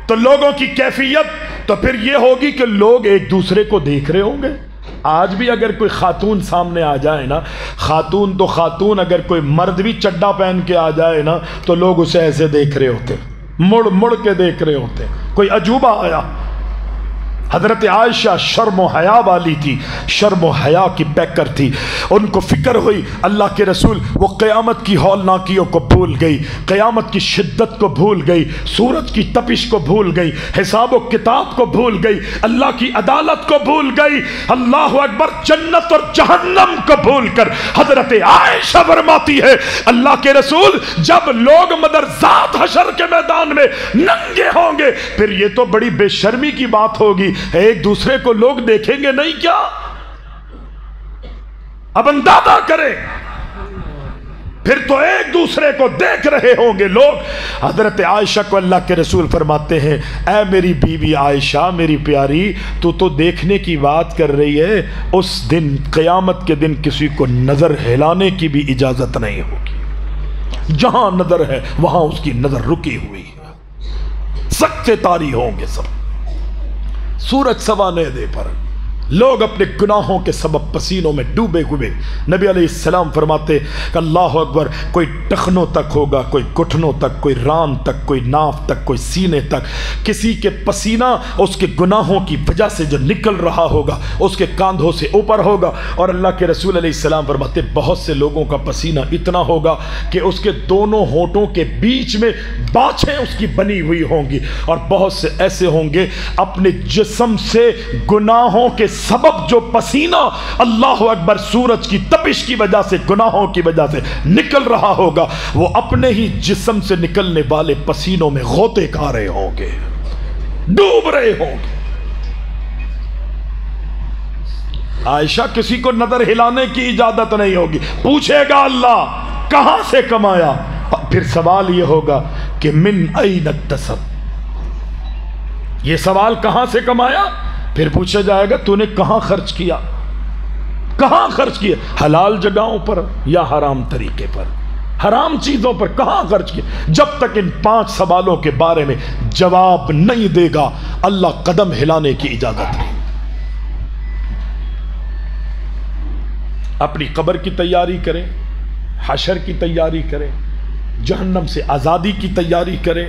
تو لوگوں کی کیفیت تو پھر یہ ہوگی کہ لوگ ایک دوسرے کو دیکھ رہے ہوں گے. آج بھی اگر کوئی خاتون سامنے آ جائے نا, خاتون تو خاتون, اگر کوئی مرد بھی چڈا پہن کے آ جائے نا تو لوگ اسے ایسے دیکھ رہے ہوتے, مڑ مڑ کے دیکھ رہے ہوتے, کوئی عجوبہ آیا. حضرت عائشہ شرم و حیا والی تھی, شرم و حیا کی پیکر تھی. ان کو فکر ہوئی اللہ کے رسول, وہ قیامت کی ہولناکیوں کو بھول گئی, قیامت کی شدت کو بھول گئی, سورج کی تپش کو بھول گئی, حساب و کتاب کو بھول گئی, اللہ کی عدالت کو بھول گئی, اللہ اکبر جنت اور جہنم کو بھول کر حضرت عائشہ فرماتی ہے اللہ کے رسول جب لوگ مدرزات حشر کے میدان میں ننگے ہوں گے, پھر یہ تو بڑی بے شرمی کی بات ہوگی, ایک دوسرے کو لوگ دیکھیں گے نہیں کیا؟ اب اندازہ کریں, پھر تو ایک دوسرے کو دیکھ رہے ہوں گے لوگ. حضرت عائشہ کو اللہ کے رسول فرماتے ہیں اے میری بیوی عائشہ میری پیاری, تو دیکھنے کی بات کر رہی ہے, اس دن قیامت کے دن کسی کو نظر ہلانے کی بھی اجازت نہیں ہوگی. جہاں نظر ہے وہاں اس کی نظر رکی ہوئی ہے, سکتے طاری ہوں گے سب. سورج سوانے دے پر لوگ اپنے گناہوں کے سبب پسینوں میں ڈوبے ہوئے. نبی علیہ السلام فرماتے کہ اللہ اکبر, کوئی ٹخنوں تک ہوگا, کوئی گھٹنوں تک, کوئی ران تک, کوئی ناف تک, کوئی سینے تک, کسی کے پسینہ اس کے گناہوں کی وجہ سے جو نکل رہا ہوگا اس کے کاندھوں سے اوپر ہوگا. اور اللہ کے رسول علیہ السلام فرماتے بہت سے لوگوں کا پسینہ اتنا ہوگا کہ اس کے دونوں ہونٹوں کے بیچ میں باچھیں اس کی بنی ہوئی ہوں گی, اور بہت سے ایسے ہوں گے اپنے جسم سے گناہوں کے سبب جو پسینہ اللہ اکبر سورج کی تپش کی وجہ سے گناہوں کی وجہ سے نکل رہا ہوگا وہ اپنے ہی جسم سے نکلنے والے پسینوں میں غوطے کھا رہے ہوں گے، ڈوب رہے ہوں گے۔ عائشہ کسی کو نظر ہلانے کی اجازت نہیں ہوگی، پوچھے گا اللہ کہاں سے کمایا، پھر سوال یہ ہوگا کہ من این اکتسب، یہ سوال کہاں سے کمایا، پھر پوچھا جائے گا تو نے کہاں خرچ کیا، کہاں خرچ کیا، حلال جگہوں پر یا حرام طریقے پر، حرام چیزوں پر کہاں خرچ کیا۔ جب تک ان 5 سوالوں کے بارے میں جواب نہیں دے گا اللہ قدم ہلانے کی اجازت نہیں۔ اپنی قبر کی تیاری کریں، حشر کی تیاری کریں، جہنم سے آزادی کی تیاری کریں،